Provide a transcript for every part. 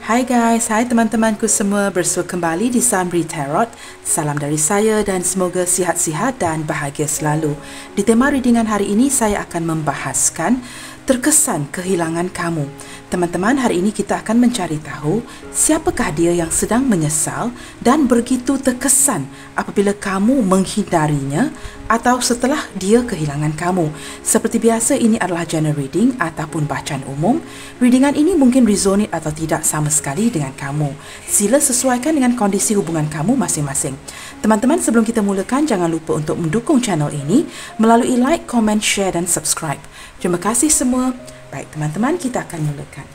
Hai guys, hai teman-temanku semua, bersua kembali di Samri Tarot. Salam dari saya dan semoga sihat-sihat dan bahagia selalu. Di tema readingan hari ini saya akan membahaskan terkesan kehilangan kamu. Teman-teman, hari ini kita akan mencari tahu siapakah dia yang sedang menyesal dan begitu terkesan apabila kamu menghindarinya atau setelah dia kehilangan kamu. Seperti biasa, ini adalah general reading ataupun bacaan umum. Readingan ini mungkin resonate atau tidak sama sekali dengan kamu. Sila sesuaikan dengan kondisi hubungan kamu masing-masing. Teman-teman, sebelum kita mulakan, jangan lupa untuk mendukung channel ini melalui like, comment, share dan subscribe. Terima kasih semua. Baik teman-teman, kita akan mulakan.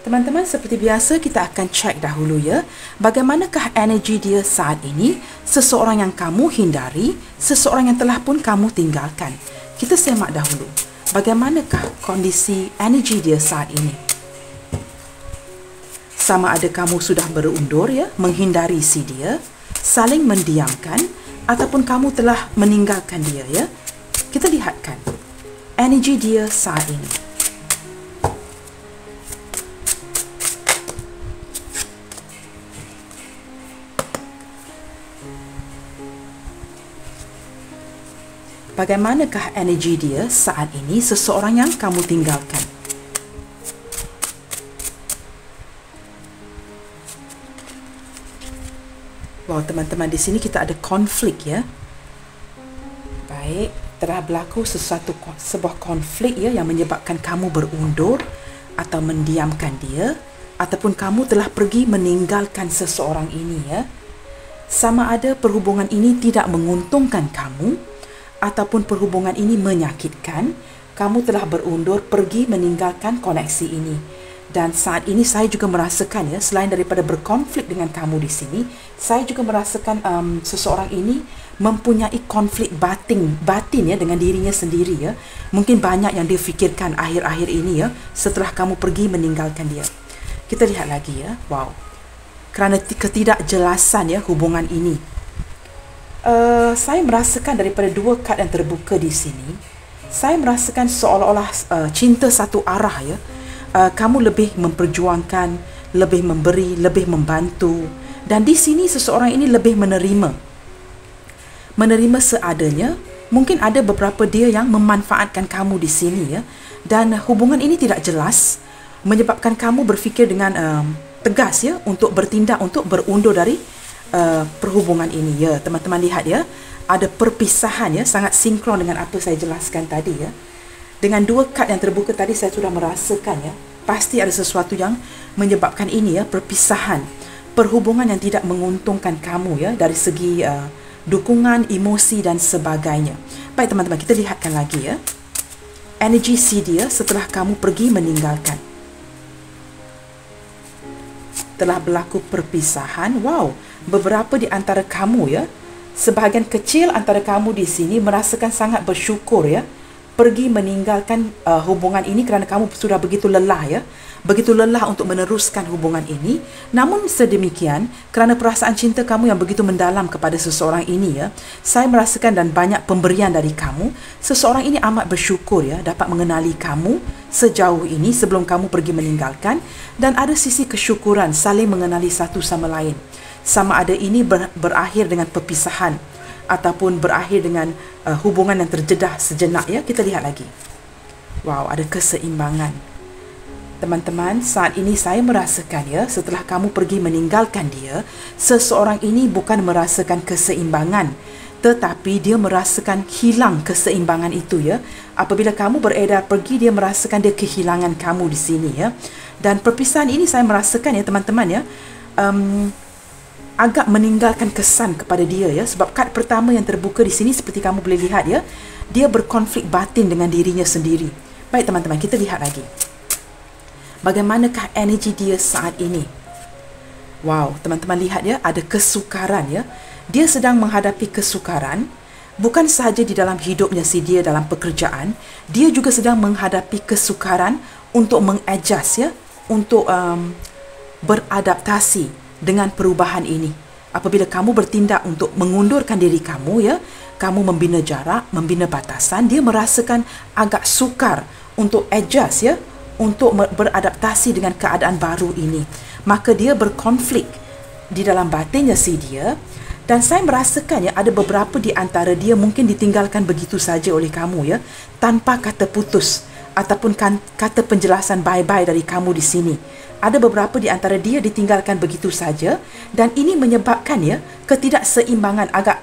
Teman-teman, seperti biasa kita akan cek dahulu ya, bagaimanakah energi dia saat ini, seseorang yang kamu hindari, seseorang yang telah pun kamu tinggalkan. Kita semak dahulu, bagaimanakah kondisi energi dia saat ini. Sama ada kamu sudah berundur ya, menghindari si dia, saling mendiamkan, ataupun kamu telah meninggalkan dia ya. Kita lihatkan energi dia saat ini. Bagaimanakah energi dia saat ini, seseorang yang kamu tinggalkan? Wow, teman-teman, di sini kita ada konflik ya. Baik, telah berlaku sebuah konflik ya yang menyebabkan kamu berundur atau mendiamkan dia, ataupun kamu telah pergi meninggalkan seseorang ini ya. Sama ada perhubungan ini tidak menguntungkan kamu, ataupun perhubungan ini menyakitkan, kamu telah berundur pergi meninggalkan koneksi ini. Dan saat ini saya juga merasakan ya, selain daripada berkonflik dengan kamu di sini, saya juga merasakan seseorang ini mempunyai konflik batin ya dengan dirinya sendiri ya. Mungkin banyak yang dia fikirkan akhir-akhir ini ya, setelah kamu pergi meninggalkan dia. Kita lihat lagi ya. Wow, kerana ketidakjelasan ya hubungan ini, saya merasakan daripada dua kad yang terbuka di sini, saya merasakan seolah-olah cinta satu arah ya. Kamu lebih memperjuangkan, lebih memberi, lebih membantu, dan di sini seseorang ini lebih menerima seadanya. Mungkin ada beberapa dia yang memanfaatkan kamu di sini ya, dan hubungan ini tidak jelas, menyebabkan kamu berfikir dengan tegas ya untuk bertindak, untuk berundur dari perhubungan ini ya. Teman-teman lihat ya, ada perpisahan ya, sangat sinkron dengan apa saya jelaskan tadi ya. Dengan dua kad yang terbuka tadi, saya sudah merasakan ya, pasti ada sesuatu yang menyebabkan ini ya, perpisahan, perhubungan yang tidak menguntungkan kamu ya, dari segi dukungan, emosi dan sebagainya. Baik teman-teman, kita lihatkan lagi ya, energi si dia setelah kamu pergi meninggalkan. Telah berlaku perpisahan. Wow, beberapa di antara kamu ya, sebahagian kecil antara kamu di sini merasakan sangat bersyukur ya, pergi meninggalkan hubungan ini kerana kamu sudah begitu lelah ya, begitu lelah untuk meneruskan hubungan ini. Namun sedemikian, kerana perasaan cinta kamu yang begitu mendalam kepada seseorang ini ya, saya merasakan dan banyak pemberian dari kamu, seseorang ini amat bersyukur ya dapat mengenali kamu sejauh ini sebelum kamu pergi meninggalkan, dan ada sisi kesyukuran saling mengenali satu sama lain. Sama ada ini berakhir dengan perpisahan ataupun berakhir dengan hubungan yang terjedah sejenak ya. Kita lihat lagi. Wow, ada keseimbangan. Teman-teman, saat ini saya merasakan ya, setelah kamu pergi meninggalkan dia, seseorang ini bukan merasakan keseimbangan, tetapi dia merasakan hilang keseimbangan itu ya. Apabila kamu beredar pergi, dia merasakan dia kehilangan kamu di sini ya. Dan perpisahan ini saya merasakan ya teman-teman ya, agak meninggalkan kesan kepada dia ya, sebab kad pertama yang terbuka di sini seperti kamu boleh lihat ya, dia berkonflik batin dengan dirinya sendiri. Baik teman-teman, kita lihat lagi, bagaimanakah energi dia saat ini. Wow, teman-teman lihat ya, ada kesukaran ya, dia sedang menghadapi kesukaran, bukan sahaja di dalam hidupnya si dia dalam pekerjaan, dia juga sedang menghadapi kesukaran untuk mengadjust ya, untuk beradaptasi dengan perubahan ini. Apabila kamu bertindak untuk mengundurkan diri kamu ya, kamu membina jarak, membina batasan, dia merasakan agak sukar untuk adjust ya, untuk beradaptasi dengan keadaan baru ini. Maka dia berkonflik di dalam batinnya si dia. Dan saya merasakan ya, ada beberapa di antara dia mungkin ditinggalkan begitu saja oleh kamu ya, tanpa kata putus ataupun kata penjelasan bye-bye dari kamu di sini. Ada beberapa di antara dia ditinggalkan begitu saja, dan ini menyebabkan ya ketidakseimbangan. Agak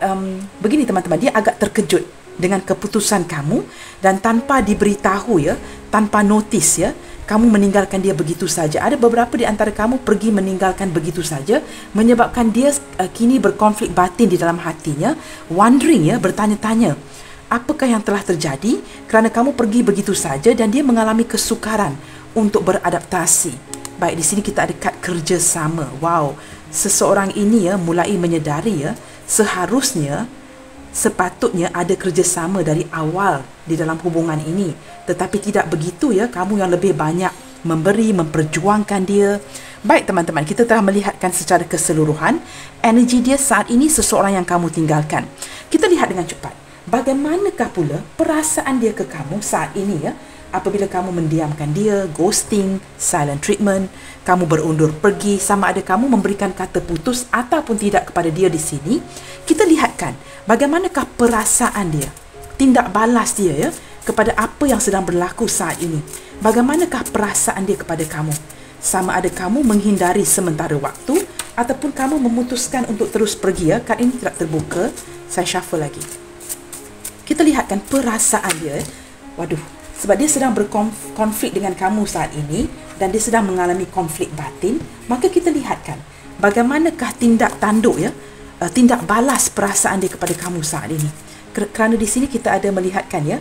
begini teman-teman, dia agak terkejut dengan keputusan kamu, dan tanpa diberitahu ya, tanpa notis ya, kamu meninggalkan dia begitu saja. Ada beberapa di antara kamu pergi meninggalkan begitu saja, menyebabkan dia kini berkonflik batin di dalam hatinya, wondering ya, bertanya-tanya, apakah yang telah terjadi kerana kamu pergi begitu saja, dan dia mengalami kesukaran untuk beradaptasi. Baik, di sini kita ada kad kerjasama. Wow, seseorang ini ya mulai menyedari ya, sepatutnya ada kerjasama dari awal di dalam hubungan ini. Tetapi tidak begitu ya, kamu yang lebih banyak memberi, memperjuangkan dia. Baik teman-teman, kita telah melihatkan secara keseluruhan energi dia saat ini, seseorang yang kamu tinggalkan. Kita lihat dengan cepat, bagaimanakah pula perasaan dia ke kamu saat ini ya, apabila kamu mendiamkan dia, ghosting, silent treatment, kamu berundur pergi, sama ada kamu memberikan kata putus ataupun tidak kepada dia di sini. Kita lihatkan bagaimanakah perasaan dia, tindak balas dia ya, kepada apa yang sedang berlaku saat ini. Bagaimanakah perasaan dia kepada kamu? Sama ada kamu menghindari sementara waktu ataupun kamu memutuskan untuk terus pergi ya. Kad ini tidak terbuka, saya shuffle lagi. Kita lihatkan perasaan dia. Waduh, sebab dia sedang berkonflik dengan kamu saat ini, dan dia sedang mengalami konflik batin. Maka kita lihatkan bagaimanakah tindak tanduk ya, tindak balas perasaan dia kepada kamu saat ini. Kerana di sini kita ada melihatkan ya,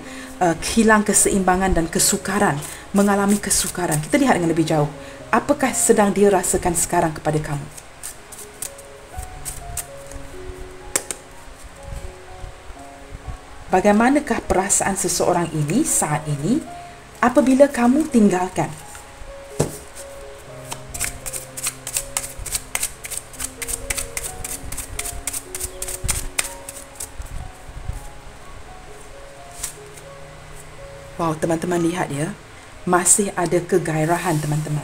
hilang keseimbangan dan kesukaran, mengalami kesukaran. Kita lihat dengan lebih jauh, apakah sedang dia rasakan sekarang kepada kamu. Bagaimanakah perasaan seseorang ini saat ini apabila kamu tinggalkan? Wow, teman-teman lihat ya, masih ada kegairahan teman-teman.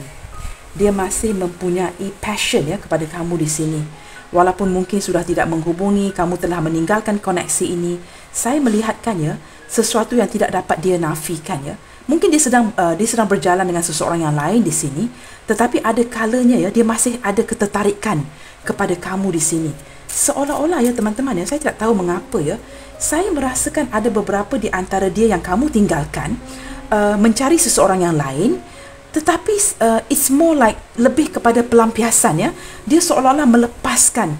Dia masih mempunyai passion ya kepada kamu di sini. Walaupun mungkin sudah tidak menghubungi, kamu telah meninggalkan koneksi ini, saya melihatkan ya, sesuatu yang tidak dapat dia nafikan ya. Mungkin dia sedang berjalan dengan seseorang yang lain di sini, tetapi ada kalanya ya, dia masih ada ketertarikan kepada kamu di sini. Seolah-olah ya teman-teman ya, saya tidak tahu mengapa ya, saya merasakan ada beberapa di antara dia yang kamu tinggalkan mencari seseorang yang lain. Tetapi it's more like lebih kepada pelampiasan ya. Dia seolah-olah melepaskan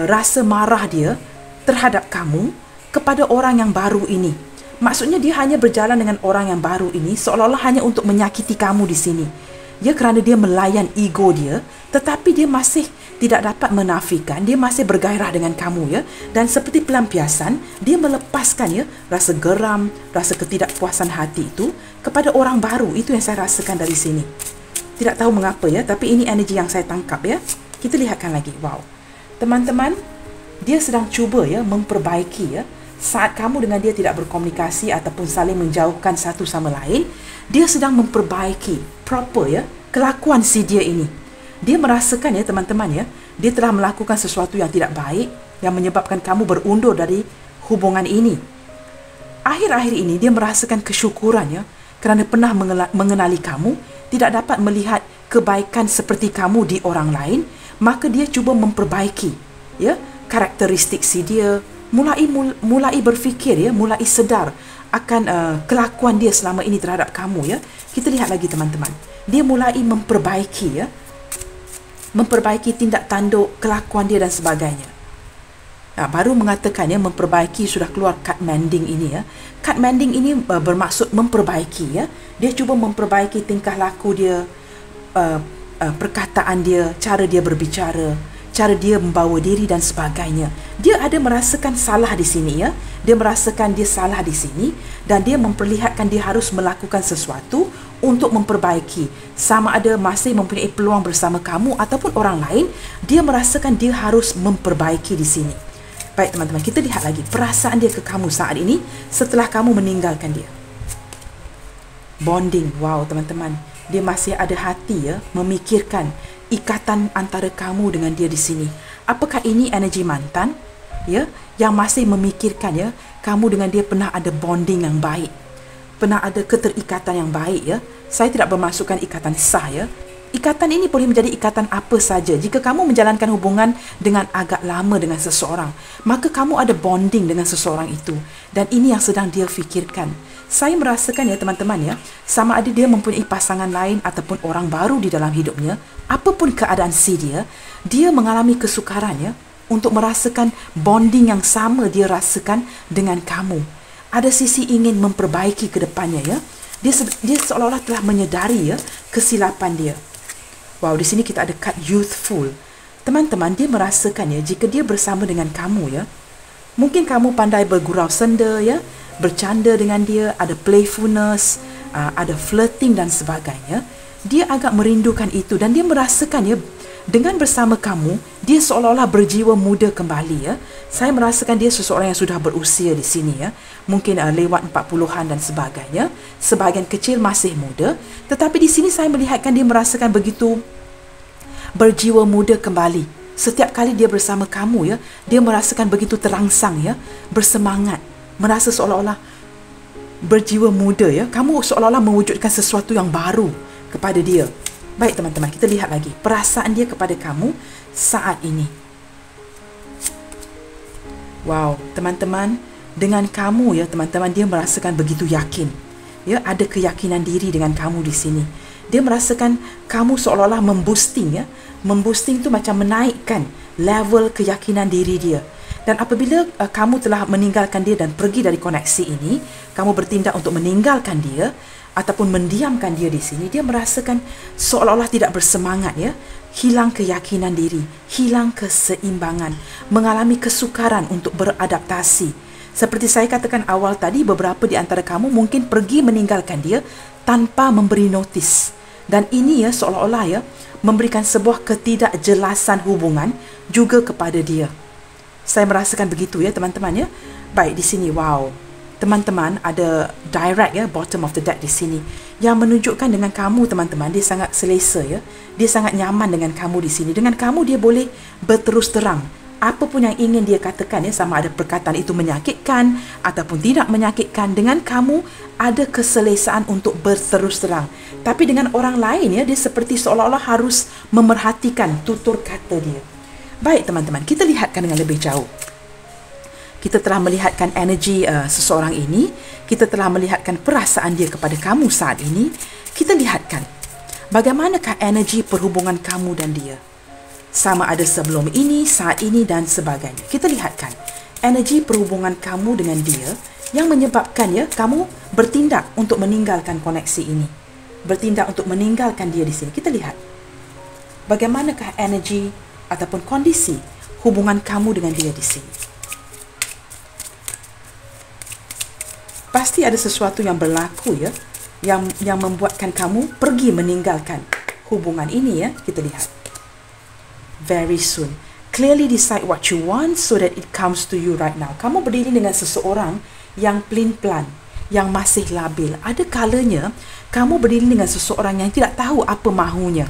rasa marah dia terhadap kamu kepada orang yang baru ini. Maksudnya dia hanya berjalan dengan orang yang baru ini seolah-olah hanya untuk menyakiti kamu di sini. Ya, kerana dia melayan ego dia, tetapi dia masih tidak dapat menafikan, dia masih bergairah dengan kamu ya. Dan seperti pelampiasan, dia melepaskan ya rasa geram, rasa ketidakpuasan hati itu kepada orang baru. Itu yang saya rasakan dari sini. Tidak tahu mengapa ya, tapi ini energi yang saya tangkap ya. Kita lihatkan lagi. Wow. Teman-teman, dia sedang cuba ya memperbaiki ya. Saat kamu dengan dia tidak berkomunikasi ataupun saling menjauhkan satu sama lain, dia sedang memperbaiki proper ya kelakuan si dia ini. Dia merasakan ya teman-teman ya, dia telah melakukan sesuatu yang tidak baik yang menyebabkan kamu berundur dari hubungan ini. Akhir-akhir ini dia merasakan kesyukuran ya, kerana pernah mengenali kamu, tidak dapat melihat kebaikan seperti kamu di orang lain, maka dia cuba memperbaiki ya karakteristik si dia, mulai berfikir ya, mulai sedar akan kelakuan dia selama ini terhadap kamu ya. Kita lihat lagi teman-teman, dia mulai memperbaiki ya, memperbaiki tindak tanduk kelakuan dia dan sebagainya. Baru mengatakan ya, memperbaiki, sudah keluar kad mending ini ya. Kad mending ini bermaksud memperbaiki ya. Dia cuba memperbaiki tingkah laku dia, perkataan dia, cara dia berbicara, cara dia membawa diri dan sebagainya. Dia ada merasakan salah di sini ya. Dia merasakan dia salah di sini, dan dia memperlihatkan dia harus melakukan sesuatu untuk memperbaiki. Sama ada masih mempunyai peluang bersama kamu ataupun orang lain, dia merasakan dia harus memperbaiki di sini. Baik teman-teman, kita lihat lagi perasaan dia ke kamu saat ini setelah kamu meninggalkan dia. bonding. Wow, teman-teman, dia masih ada hati ya, memikirkan ikatan antara kamu dengan dia di sini. Apakah ini energi mantan ya, yang masih memikirkan ya, kamu dengan dia pernah ada bonding yang baik, pernah ada keterikatan yang baik ya. Saya tidak bermaksudkan ikatan sah ya. Ikatan ini boleh menjadi ikatan apa saja. Jika kamu menjalankan hubungan dengan agak lama dengan seseorang, maka kamu ada bonding dengan seseorang itu. Dan ini yang sedang dia fikirkan. Saya merasakan ya teman-teman ya, sama ada dia mempunyai pasangan lain ataupun orang baru di dalam hidupnya, apapun keadaan dia mengalami kesukaran ya, untuk merasakan bonding yang sama dia rasakan dengan kamu. Ada sisi ingin memperbaiki ke depannya ya. Dia seolah-olah telah menyedari ya kesilapan dia. Wow, di sini kita ada kad youthful. Teman-teman, dia merasakan ya, jika dia bersama dengan kamu ya, mungkin kamu pandai bergurau senda ya, bercanda dengan dia, ada playfulness, ada flirting dan sebagainya. Dia agak merindukan itu dan dia merasakan ya, dengan bersama kamu, dia seolah-olah berjiwa muda kembali ya. Saya merasakan dia seseorang yang sudah berusia di sini ya. Mungkin lewat 40-an dan sebagainya. Sebahagian kecil masih muda, tetapi di sini saya melihatkan dia merasakan begitu berjiwa muda kembali. Setiap kali dia bersama kamu ya, dia merasakan begitu terangsang ya, bersemangat, merasa seolah-olah berjiwa muda ya. Kamu seolah-olah mewujudkan sesuatu yang baru kepada dia. Baik teman-teman, kita lihat lagi perasaan dia kepada kamu saat ini. Wow, teman-teman, dengan kamu ya teman-teman, dia merasakan begitu yakin. Ya, ada keyakinan diri dengan kamu di sini. Dia merasakan kamu seolah-olah memboosting ya. Memboosting tu macam menaikkan level keyakinan diri dia. Dan apabila kamu telah meninggalkan dia dan pergi dari koneksi ini, kamu bertindak untuk meninggalkan dia ataupun mendiamkan dia di sini, dia merasakan seolah-olah tidak bersemangat ya, hilang keyakinan diri, hilang keseimbangan, mengalami kesukaran untuk beradaptasi. Seperti saya katakan awal tadi, beberapa di antara kamu mungkin pergi meninggalkan dia tanpa memberi notis. Dan ini ya seolah-olah ya memberikan sebuah ketidakjelasan hubungan juga kepada dia. Saya merasakan begitu ya teman-teman ya. Baik, di sini wow. Teman-teman, ada direct ya, bottom of the deck di sini, yang menunjukkan dengan kamu teman-teman, dia sangat selesa ya. Dia sangat nyaman dengan kamu di sini. Dengan kamu dia boleh berterus terang. Apa pun yang ingin dia katakan ya, sama ada perkataan itu menyakitkan ataupun tidak menyakitkan, dengan kamu ada keselesaan untuk berterus terang. Tapi dengan orang lain ya, dia seperti seolah-olah harus memerhatikan tutur kata dia. Baik teman-teman, kita lihatkan dengan lebih jauh. Kita telah melihatkan energi seseorang ini. Kita telah melihatkan perasaan dia kepada kamu saat ini. Kita lihatkan bagaimanakah energi perhubungan kamu dan dia. Sama ada sebelum ini, saat ini dan sebagainya. Kita lihatkan energi perhubungan kamu dengan dia yang menyebabkan ya kamu bertindak untuk meninggalkan koneksi ini. Bertindak untuk meninggalkan dia di sini. Kita lihat bagaimanakah energi ataupun kondisi hubungan kamu dengan dia di sini. Pasti ada sesuatu yang berlaku ya, yang membuatkan kamu pergi meninggalkan hubungan ini ya. Kita lihat. Very soon. Clearly decide what you want so that it comes to you right now. Kamu berdiri dengan seseorang yang pelin-pelan, yang masih labil. Ada kalanya kamu berdiri dengan seseorang yang tidak tahu apa mahunya.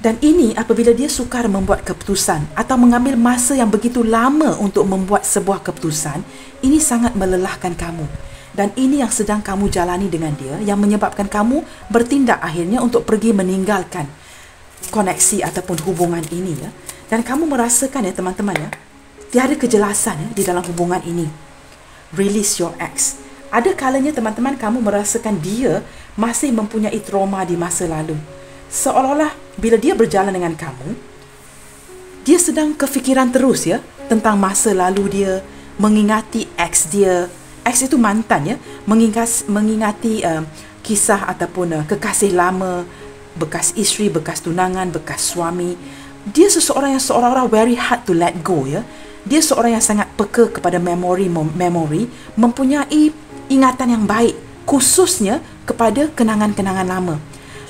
Dan ini apabila dia sukar membuat keputusan atau mengambil masa yang begitu lama untuk membuat sebuah keputusan, ini sangat melelahkan kamu. Dan ini yang sedang kamu jalani dengan dia, yang menyebabkan kamu bertindak akhirnya untuk pergi meninggalkan koneksi ataupun hubungan ini ya. Dan kamu merasakan ya teman-teman ya, tiada kejelasan ya di dalam hubungan ini. Release your ex. Ada kalanya teman-teman kamu merasakan dia masih mempunyai trauma di masa lalu. Seolah-olah bila dia berjalan dengan kamu, dia sedang kefikiran terus ya tentang masa lalu dia, mengingati ex dia. Ex itu mantan ya, mengingati kisah ataupun kekasih lama, bekas isteri, bekas tunangan, bekas suami. Dia seseorang yang seolah-olah very hard to let go ya. Dia seorang yang sangat peka kepada memori, mempunyai ingatan yang baik, khususnya kepada kenangan-kenangan lama.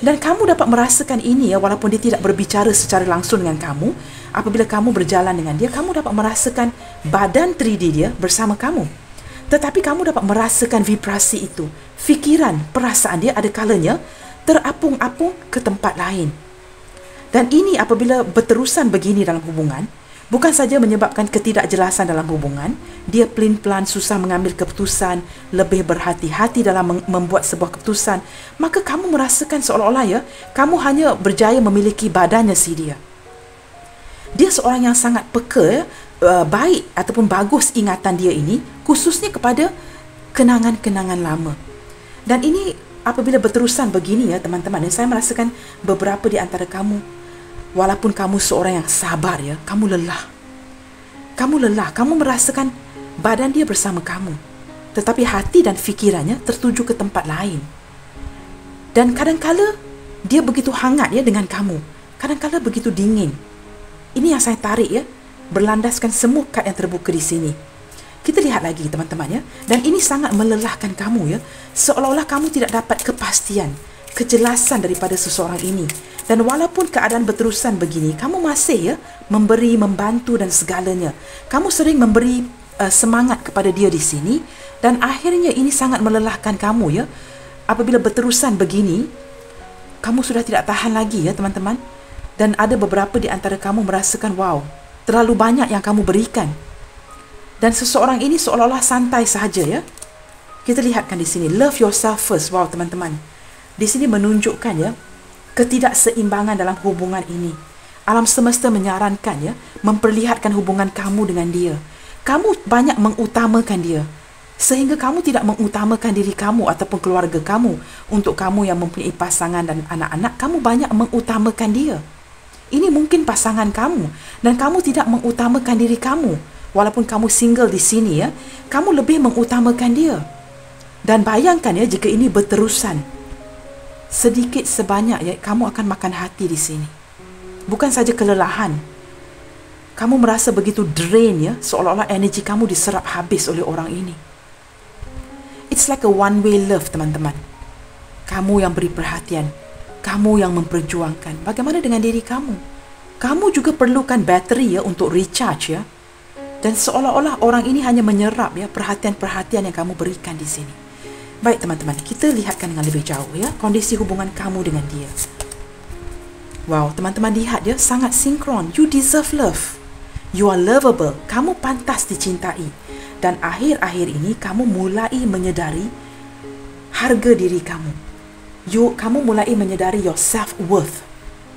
Dan kamu dapat merasakan ini ya, walaupun dia tidak berbicara secara langsung dengan kamu. Apabila kamu berjalan dengan dia, kamu dapat merasakan badan 3D dia bersama kamu. Tetapi kamu dapat merasakan vibrasi itu, fikiran, perasaan dia ada kalanya terapung-apung ke tempat lain. Dan ini apabila berterusan begini dalam hubungan, bukan saja menyebabkan ketidakjelasan dalam hubungan, dia pelin-pelan susah mengambil keputusan, lebih berhati-hati dalam membuat sebuah keputusan, maka kamu merasakan seolah-olah ya, kamu hanya berjaya memiliki badannya si dia. Dia seorang yang sangat peka, baik ataupun bagus ingatan dia ini, khususnya kepada kenangan-kenangan lama. Dan ini apabila berterusan begini ya teman-teman, saya merasakan beberapa di antara kamu, walaupun kamu seorang yang sabar ya, kamu lelah. Kamu lelah, kamu merasakan badan dia bersama kamu, tetapi hati dan fikirannya tertuju ke tempat lain. Dan kadang-kala dia begitu hangat ya dengan kamu, kadang-kala begitu dingin. Ini yang saya tarik ya, berlandaskan semua kad yang terbuka di sini. Kita lihat lagi teman-teman ya, dan ini sangat melelahkan kamu ya, seolah-olah kamu tidak dapat kepastian, kejelasan daripada seseorang ini. Dan walaupun keadaan berterusan begini, kamu masih ya memberi, membantu dan segalanya. Kamu sering memberi semangat kepada dia di sini, dan akhirnya ini sangat melelahkan kamu ya. Apabila berterusan begini, kamu sudah tidak tahan lagi ya teman-teman. Dan ada beberapa di antara kamu merasakan, wow, terlalu banyak yang kamu berikan. Dan seseorang ini seolah-olah santai sahaja ya. Kita lihatkan di sini, love yourself first. Wow teman-teman, di sini menunjukkan ya, ketidakseimbangan dalam hubungan ini. Alam semesta menyarankan ya, memperlihatkan hubungan kamu dengan dia. Kamu banyak mengutamakan dia, sehingga kamu tidak mengutamakan diri kamu ataupun keluarga kamu. Untuk kamu yang mempunyai pasangan dan anak-anak, kamu banyak mengutamakan dia. Ini mungkin pasangan kamu, dan kamu tidak mengutamakan diri kamu. Walaupun kamu single di sini ya, kamu lebih mengutamakan dia. Dan bayangkan ya, jika ini berterusan, sedikit sebanyak ya, kamu akan makan hati di sini. Bukan saja kelelahan, kamu merasa begitu drain ya, seolah-olah energi kamu diserap habis oleh orang ini. It's like a one-way love teman-teman. Kamu yang beri perhatian, kamu yang memperjuangkan. Bagaimana dengan diri kamu? Kamu juga perlukan bateri ya untuk recharge ya. Dan seolah-olah orang ini hanya menyerap ya perhatian-perhatian yang kamu berikan di sini. Baik teman-teman, kita lihatkan dengan lebih jauh ya kondisi hubungan kamu dengan dia. Wow, teman-teman lihat ya, sangat sinkron. You deserve love. You are lovable. Kamu pantas dicintai. Dan akhir-akhir ini kamu mulai menyedari harga diri kamu. Kamu mulai menyedari your self-worth.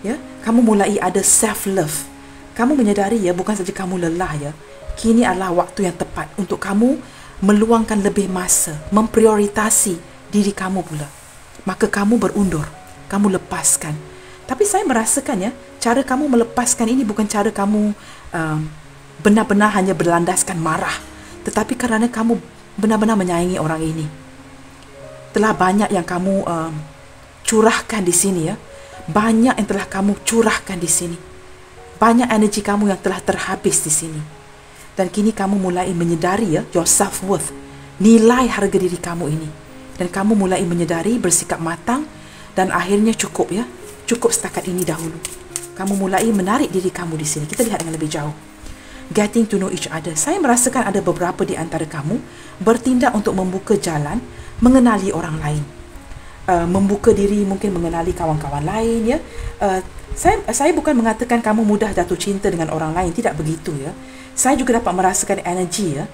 Ya, kamu mulai ada self-love. Kamu menyedari ya, bukan saja kamu lelah ya. Kini adalah waktu yang tepat untuk kamu meluangkan lebih masa, memprioritasi diri kamu pula. Maka kamu berundur, kamu lepaskan. Tapi saya merasakan ya, cara kamu melepaskan ini bukan cara kamu benar-benar hanya berlandaskan marah, tetapi kerana kamu benar-benar menyayangi orang ini. Telah banyak yang kamu curahkan di sini ya. Banyak yang telah kamu curahkan di sini. Banyak energi kamu yang telah terhabis di sini. Dan kini kamu mulai menyedari ya, your self-worth, nilai harga diri kamu ini. Dan kamu mulai menyedari, bersikap matang, dan akhirnya cukup ya, cukup setakat ini dahulu. Kamu mulai menarik diri kamu di sini. Kita lihat dengan lebih jauh. Getting to know each other. Saya merasakan ada beberapa di antara kamu bertindak untuk membuka jalan, mengenali orang lain. Membuka diri, mungkin mengenali kawan-kawan lain ya. Saya bukan mengatakan kamu mudah jatuh cinta dengan orang lain, tidak begitu ya. Saya juga dapat merasakan energi ya.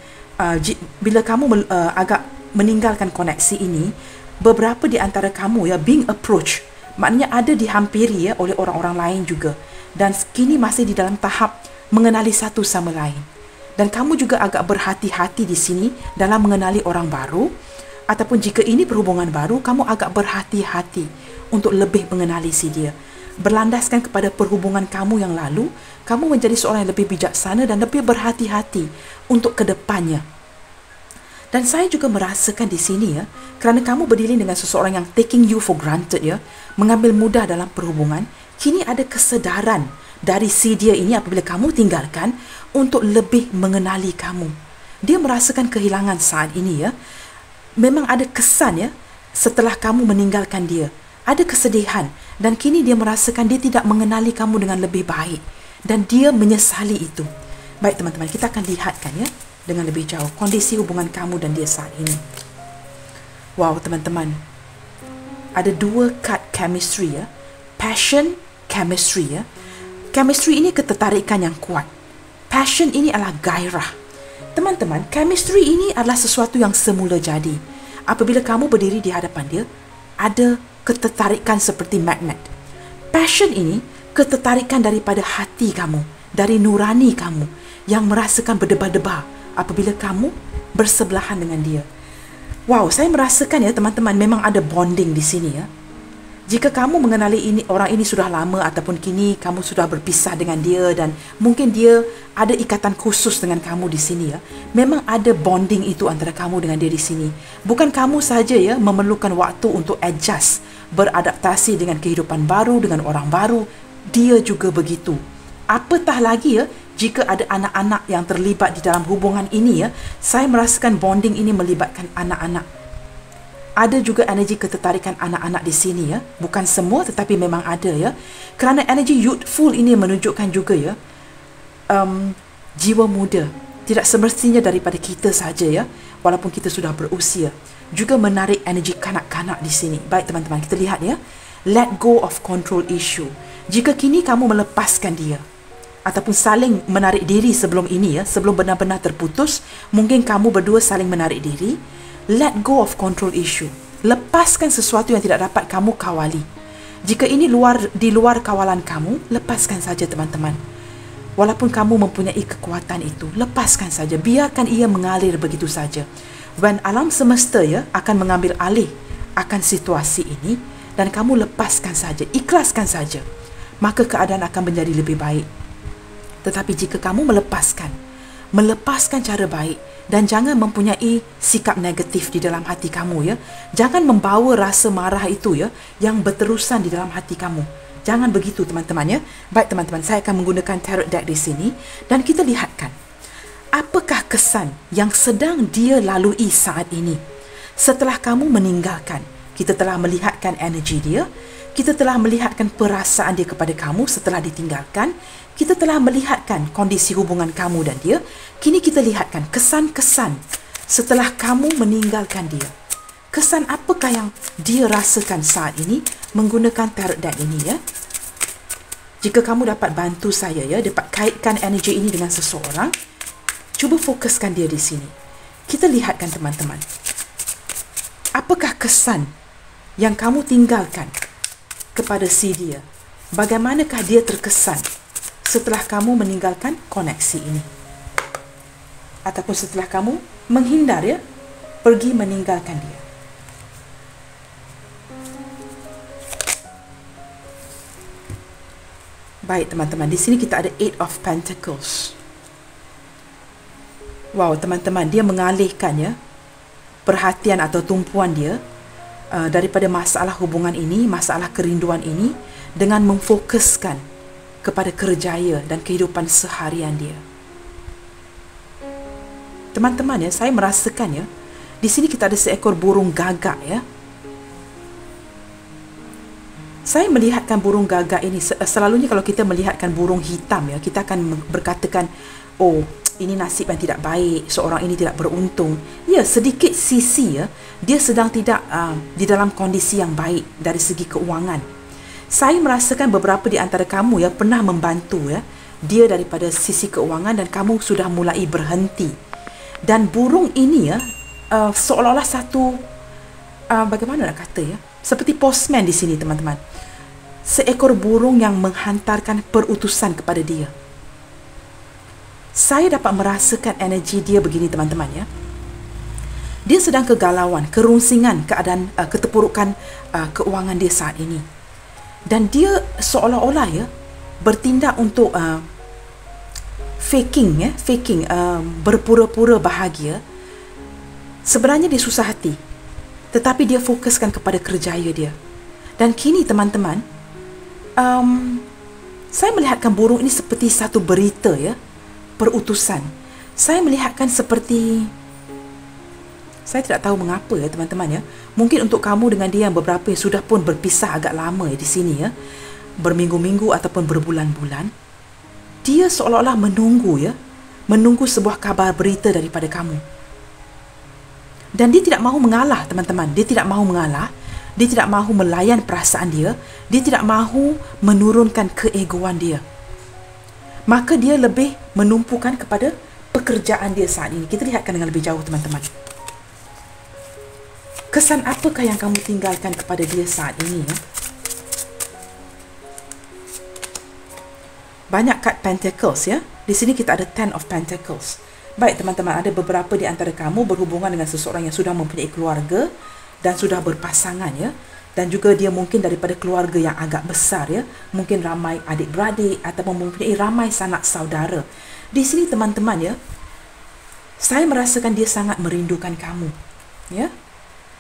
Bila kamu agak meninggalkan koneksi ini, beberapa di antara kamu ya being approached, maknanya ada dihampiri ya oleh orang-orang lain juga, dan kini masih di dalam tahap mengenali satu sama lain. Dan kamu juga agak berhati-hati di sini dalam mengenali orang baru, ataupun jika ini perhubungan baru, kamu agak berhati-hati untuk lebih mengenali si dia. Berlandaskan kepada perhubungan kamu yang lalu, kamu menjadi seorang yang lebih bijaksana dan lebih berhati-hati untuk kedepannya. Dan saya juga merasakan di sini ya, kerana kamu berdiri dengan seseorang yang taking you for granted ya, mengambil mudah dalam perhubungan, kini ada kesedaran dari si dia ini apabila kamu tinggalkan untuk lebih mengenali kamu. Dia merasakan kehilangan saat ini ya. Memang ada kesan ya, setelah kamu meninggalkan dia, ada kesedihan, dan kini dia merasakan dia tidak mengenali kamu dengan lebih baik, dan dia menyesali itu. Baik teman-teman, kita akan lihatkan ya dengan lebih jauh kondisi hubungan kamu dan dia saat ini. Wow, teman-teman. Ada dua kad chemistry ya. Passion, chemistry ya. Chemistry ini ketertarikan yang kuat. Passion ini adalah gairah. Teman-teman, chemistry ini adalah sesuatu yang semula jadi. Apabila kamu berdiri di hadapan dia, ada ketertarikan seperti magnet. Passion ini ketertarikan daripada hati kamu, dari nurani kamu yang merasakan berdebar-debar apabila kamu bersebelahan dengan dia. Wow, saya merasakan ya teman-teman, memang ada bonding di sini ya. Jika kamu mengenali orang ini sudah lama ataupun kini kamu sudah berpisah dengan dia dan mungkin dia ada ikatan khusus dengan kamu di sini ya. Memang ada bonding itu antara kamu dengan dia di sini. Bukan kamu saja ya memerlukan waktu untuk adjust, beradaptasi dengan kehidupan baru, dengan orang baru. Dia juga begitu. Apatah lagi ya, jika ada anak-anak yang terlibat di dalam hubungan ini ya, saya merasakan bonding ini melibatkan anak-anak. Ada juga energi ketertarikan anak-anak di sini ya. Bukan semua tetapi memang ada ya. Kerana energi youthful ini menunjukkan juga ya, jiwa muda. Tidak semestinya daripada kita saja ya, walaupun kita sudah berusia. Juga menarik energi kanak-kanak di sini. Baik teman-teman, kita lihat ya. Let go of control issue. Jika kini kamu melepaskan dia, ataupun saling menarik diri sebelum ini ya, sebelum benar-benar terputus, mungkin kamu berdua saling menarik diri. Let go of control issue. Lepaskan sesuatu yang tidak dapat kamu kawali. Jika ini di luar kawalan kamu, lepaskan saja teman-teman. Walaupun kamu mempunyai kekuatan itu, lepaskan saja. Biarkan ia mengalir begitu saja. When alam semesta ya akan mengambil alih akan situasi ini dan kamu lepaskan saja, ikhlaskan saja, maka keadaan akan menjadi lebih baik. Tetapi jika kamu melepaskan cara baik dan jangan mempunyai sikap negatif di dalam hati kamu ya. Jangan membawa rasa marah itu ya yang berterusan di dalam hati kamu. Jangan begitu teman-teman ya. Baik teman-teman, saya akan menggunakan tarot deck di sini dan kita lihatkan apakah kesan yang sedang dia lalui saat ini. Setelah kamu meninggalkan, kita telah melihatkan energi dia. Kita telah melihatkan perasaan dia kepada kamu setelah ditinggalkan. Kita telah melihatkan kondisi hubungan kamu dan dia. Kini kita lihatkan kesan-kesan setelah kamu meninggalkan dia. Kesan apakah yang dia rasakan saat ini menggunakan tarot deck ini ya. Jika kamu dapat bantu saya ya, dapat kaitkan energi ini dengan seseorang, cuba fokuskan dia di sini. Kita lihatkan teman-teman. Apakah kesan yang kamu tinggalkan kepada si dia? Bagaimanakah dia terkesan setelah kamu meninggalkan koneksi ini? Ataupun setelah kamu menghindar ya, pergi meninggalkan dia. Baik teman-teman, di sini kita ada Eight of Pentacles. Wow teman-teman, dia mengalihkan ya perhatian atau tumpuan dia daripada masalah hubungan ini, masalah kerinduan ini, dengan memfokuskan kepada kerjaya dan kehidupan seharian dia. Teman-teman ya, saya merasakan ya, di sini kita ada seekor burung gagak ya. Saya melihatkan burung gagak ini, selalunya kalau kita melihatkan burung hitam ya, kita akan berkatakan, oh, ini nasib yang tidak baik, seorang ini tidak beruntung. Ya, sedikit sisi ya, dia sedang tidak di dalam kondisi yang baik dari segi keuangan. Saya merasakan beberapa di antara kamu ya pernah membantu ya dia daripada sisi keuangan dan kamu sudah mulai berhenti. Dan burung ini ya seolah-olah satu bagaimana nak kata ya, seperti postman di sini teman-teman. Seekor burung yang menghantarkan perutusan kepada dia. Saya dapat merasakan energi dia begini teman-teman ya. Dia sedang kegalauan, kerungsingan keadaan keterpurukan keuangan dia saat ini. Dan dia seolah-olah ya bertindak untuk faking berpura-pura bahagia. Sebenarnya dia susah hati, tetapi dia fokuskan kepada kerjaya dia. Dan kini teman-teman, saya melihatkan burung ini seperti satu berita ya, perutusan. Saya melihatkan seperti, saya tidak tahu mengapa ya teman-teman ya. Mungkin untuk kamu dengan dia yang beberapa yang sudah pun berpisah agak lama ya di sini ya, berminggu-minggu ataupun berbulan-bulan, dia seolah-olah menunggu ya, menunggu sebuah kabar berita daripada kamu. Dan dia tidak mahu mengalah, teman-teman. Dia tidak mahu mengalah. Dia tidak mahu melayan perasaan dia. Dia tidak mahu menurunkan keegoan dia. Maka dia lebih menumpukan kepada pekerjaan dia saat ini. Kita lihatkan dengan lebih jauh, teman-teman. Kesan apakah yang kamu tinggalkan kepada dia saat ini? Ya? Banyak kad Pentacles, ya. Di sini kita ada Ten of Pentacles. Baik, teman-teman, ada beberapa di antara kamu berhubungan dengan seseorang yang sudah mempunyai keluarga dan sudah berpasangan, ya. Dan juga dia mungkin daripada keluarga yang agak besar, ya. Mungkin ramai adik-beradik ataupun mempunyai ramai sanak saudara. Di sini, teman-teman, ya, saya merasakan dia sangat merindukan kamu, ya.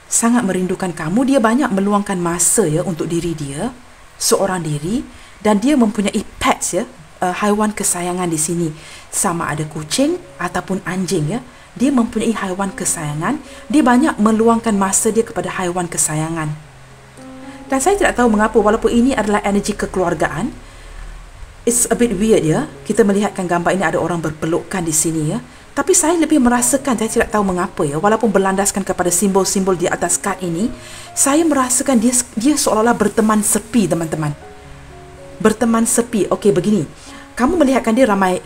Sangat merindukan kamu. Dia banyak meluangkan masa, ya, untuk diri dia, seorang diri, dan dia mempunyai pets, ya, haiwan kesayangan di sini, sama ada kucing ataupun anjing, ya. Dia mempunyai haiwan kesayangan. Dia banyak meluangkan masa dia kepada haiwan kesayangan. Dan saya tidak tahu mengapa, walaupun ini adalah energi kekeluargaan, it's a bit weird, ya. Kita melihatkan gambar ini ada orang berpelukan di sini, ya. Tapi saya lebih merasakan, saya tidak tahu mengapa, ya, walaupun berlandaskan kepada simbol-simbol di atas kad ini, saya merasakan dia seolah-olah berteman sepi, teman-teman. Berteman sepi. Okey, begini. Kamu melihatkan dia ramai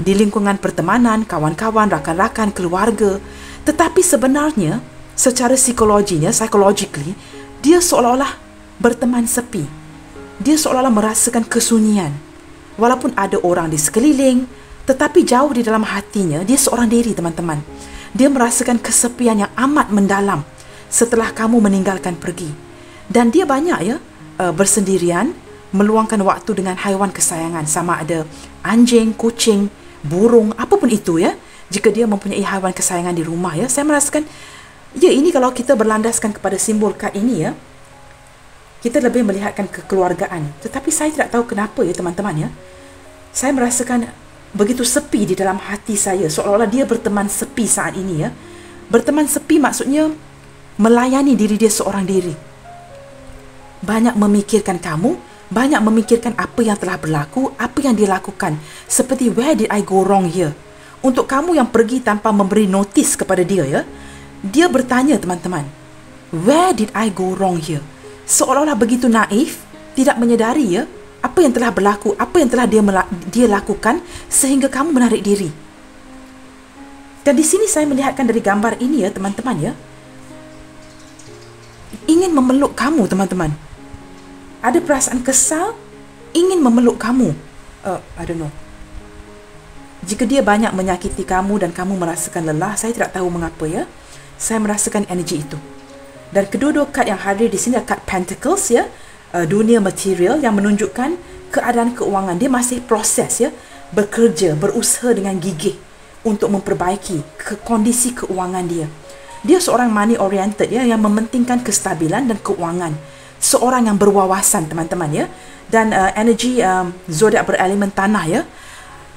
di lingkungan pertemanan, kawan-kawan, rakan-rakan, keluarga. Tetapi sebenarnya, secara psikologinya, psychologically, dia seolah-olah berteman sepi. Dia seolah-olah merasakan kesunyian. Walaupun ada orang di sekeliling, tetapi jauh di dalam hatinya, dia seorang diri, teman-teman. Dia merasakan kesepian yang amat mendalam setelah kamu meninggalkan pergi. Dan dia banyak, ya, bersendirian, meluangkan waktu dengan haiwan kesayangan, sama ada anjing, kucing, burung, apapun itu, ya. Jika dia mempunyai haiwan kesayangan di rumah, ya, saya merasakan, ya, ini kalau kita berlandaskan kepada simbol kad ini, ya, kita lebih melihatkan kekeluargaan. Tetapi saya tidak tahu kenapa, ya, teman-teman, ya. Saya merasakan begitu sepi di dalam hati saya, seolah-olah dia berteman sepi saat ini, ya. Berteman sepi maksudnya melayani diri dia seorang diri. Banyak memikirkan kamu, banyak memikirkan apa yang telah berlaku, apa yang dia lakukan. Seperti, where did I go wrong here? Untuk kamu yang pergi tanpa memberi notis kepada dia, ya, dia bertanya, teman-teman, where did I go wrong here? Seolah-olah begitu naif, tidak menyedari, ya, apa yang telah berlaku, apa yang telah dia lakukan sehingga kamu menarik diri. Dan di sini saya melihatkan dari gambar ini, ya, teman-teman, ya, ingin memeluk kamu, teman-teman. Ada perasaan kesal, ingin memeluk kamu. I don't know. Jika dia banyak menyakiti kamu dan kamu merasakan lelah, saya tidak tahu mengapa, ya. Saya merasakan energi itu. Dan kedua-dua kad yang hadir di sini adalah kad Pentacles, ya. Dunia material yang menunjukkan keadaan keuangan. Dia masih proses, ya. Bekerja, berusaha dengan gigih untuk memperbaiki kondisi keuangan dia. Dia seorang money oriented, ya, yang mementingkan kestabilan dan keuangan. Seorang yang berwawasan, teman-teman, ya. Dan energi zodiak berelemen tanah, ya.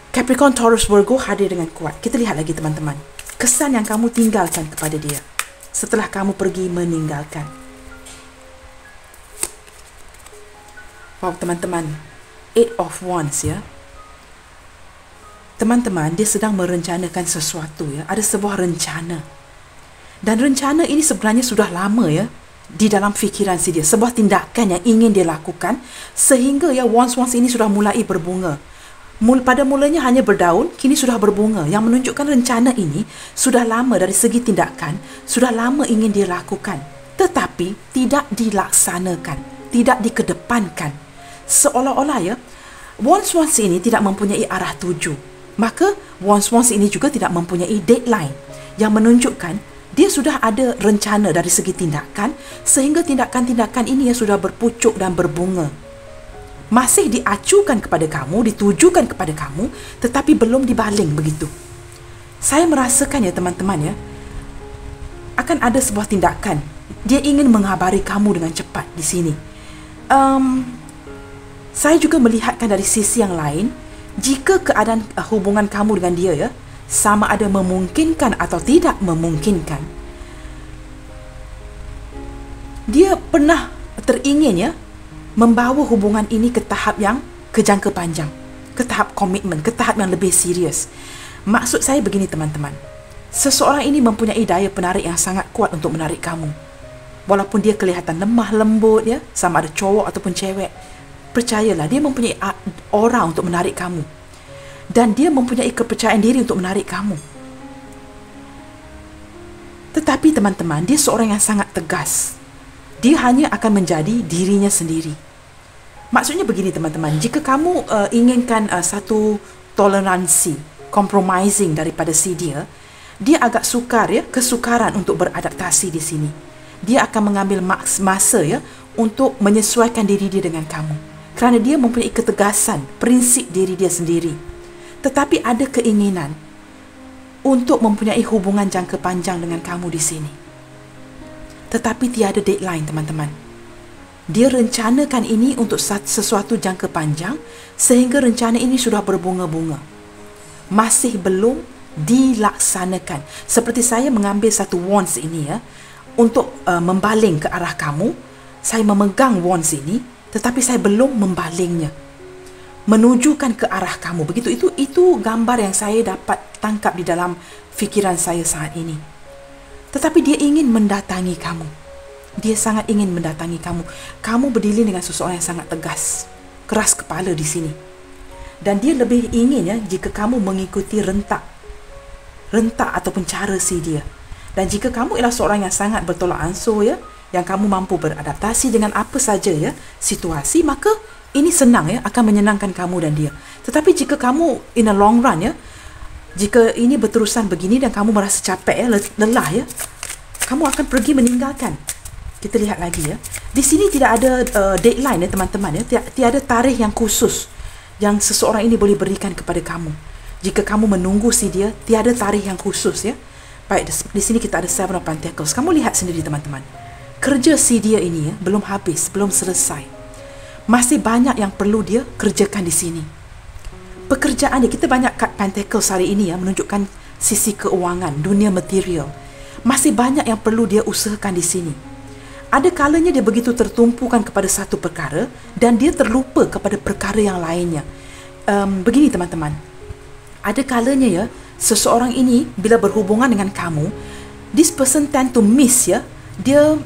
Capricorn, Taurus, Virgo hadir dengan kuat. Kita lihat lagi, teman-teman, kesan yang kamu tinggalkan kepada dia setelah kamu pergi meninggalkan. Wow, teman-teman, Eight of Wands, ya. Teman-teman, dia sedang merencanakan sesuatu, ya. Ada sebuah rencana. Dan rencana ini sebenarnya sudah lama, ya, di dalam fikiran si dia. Sebuah tindakan yang ingin dia lakukan sehingga, ya, wands-wands ini sudah mulai berbunga. Pada mulanya hanya berdaun, kini sudah berbunga, yang menunjukkan rencana ini sudah lama dari segi tindakan, sudah lama ingin dia lakukan, tetapi tidak dilaksanakan, tidak dikedepankan. Seolah-olah, ya, wands-wands ini tidak mempunyai arah tuju. Maka wands-wands ini juga tidak mempunyai deadline, yang menunjukkan dia sudah ada rencana dari segi tindakan, sehingga tindakan-tindakan ini, ya, sudah berpucuk dan berbunga. Masih diacukan kepada kamu, ditujukan kepada kamu, tetapi belum dibaling begitu. Saya merasakan, ya, teman-teman, ya, akan ada sebuah tindakan. Dia ingin menghabari kamu dengan cepat di sini. Saya juga melihatkan dari sisi yang lain, jika keadaan hubungan kamu dengan dia, ya, sama ada memungkinkan atau tidak memungkinkan, dia pernah teringin, ya, membawa hubungan ini ke tahap yang kejangka panjang, ke tahap komitmen, ke tahap yang lebih serius. Maksud saya begini, teman-teman, Seseorang ini mempunyai daya penarik yang sangat kuat untuk menarik kamu. Walaupun dia kelihatan lemah lembut ya, sama ada cowok ataupun cewek, percayalah dia mempunyai aura untuk menarik kamu. Dan dia mempunyai kepercayaan diri untuk menarik kamu. Tetapi teman-teman, dia seorang yang sangat tegas. Dia hanya akan menjadi dirinya sendiri. Maksudnya begini teman-teman, jika kamu inginkan satu toleransi, compromising daripada si dia agak sukar ya, kesukaran untuk beradaptasi di sini. Dia akan mengambil masa ya untuk menyesuaikan diri dia dengan kamu. Kerana dia mempunyai ketegasan, prinsip diri dia sendiri. Tetapi ada keinginan untuk mempunyai hubungan jangka panjang dengan kamu di sini. Tetapi tiada deadline teman-teman. Dia rencanakan ini untuk sesuatu jangka panjang sehingga rencana ini sudah berbunga-bunga. Masih belum dilaksanakan. Seperti saya mengambil satu wands ini ya, untuk membaling ke arah kamu. Saya memegang wands ini, tetapi saya belum membalingnya, menujukan ke arah kamu. Begitu, itu gambar yang saya dapat tangkap di dalam fikiran saya saat ini. Tetapi dia ingin mendatangi kamu. Dia sangat ingin mendatangi kamu. Kamu berdiri dengan seseorang yang sangat tegas, keras kepala di sini. Dan dia lebih ingin ya, jika kamu mengikuti rentak ataupun cara si dia. Dan jika kamu ialah seorang yang sangat bertolak ansur ya, yang kamu mampu beradaptasi dengan apa saja ya situasi, maka ini senang ya, akan menyenangkan kamu dan dia. Tetapi jika kamu in a long run ya, jika ini berterusan begini dan kamu merasa capek ya, lelah ya, kamu akan pergi meninggalkan. Kita lihat lagi ya. Di sini tidak ada deadline ya teman-teman ya. Tiada tarikh yang khusus yang seseorang ini boleh berikan kepada kamu. Jika kamu menunggu si dia, tiada tarikh yang khusus ya. Baik, di sini kita ada Seven of Pentacles. Kamu lihat sendiri teman-teman. Kerja si dia ini ya, belum habis, belum selesai. Masih banyak yang perlu dia kerjakan di sini. Pekerjaan dia, kita banyak kad Pentacles hari ini ya, menunjukkan sisi keuangan, dunia material. Masih banyak yang perlu dia usahakan di sini. Ada kalanya dia begitu tertumpukan kepada satu perkara dan dia terlupa kepada perkara yang lainnya. Begini teman-teman, ada kalanya ya, seseorang ini bila berhubungan dengan kamu, this person tend to miss ya, dia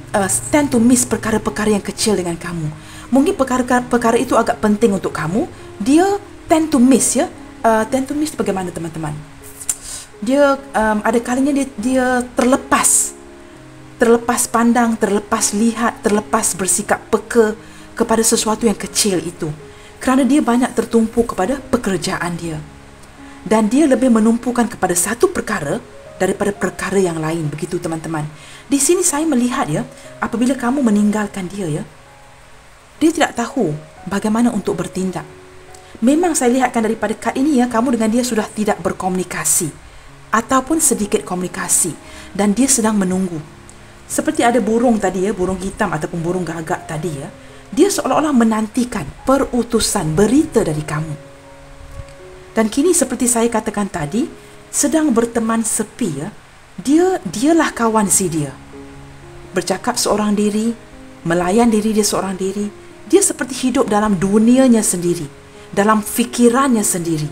tend to miss perkara-perkara yang kecil dengan kamu. Mungkin perkara itu agak penting untuk kamu, dia tend to miss ya. Tend to miss bagaimana teman-teman? Dia ada kalanya dia terlepas pandang, terlepas lihat, terlepas bersikap peka kepada sesuatu yang kecil itu. Kerana dia banyak tertumpu kepada pekerjaan dia. Dan dia lebih menumpukan kepada satu perkara daripada perkara yang lain. Begitu teman-teman. Di sini saya melihat ya, apabila kamu meninggalkan dia ya, dia tidak tahu bagaimana untuk bertindak. Memang saya lihatkan daripada kad ini ya, kamu dengan dia sudah tidak berkomunikasi ataupun sedikit komunikasi. Dan dia sedang menunggu. Seperti ada burung tadi ya, burung hitam ataupun burung gagak tadi ya, dia seolah-olah menantikan perutusan, berita dari kamu. Dan kini seperti saya katakan tadi, sedang berteman sepi ya, dialah kawan si dia. Bercakap seorang diri, melayan diri dia seorang diri. Dia seperti hidup dalam dunianya sendiri, dalam fikirannya sendiri.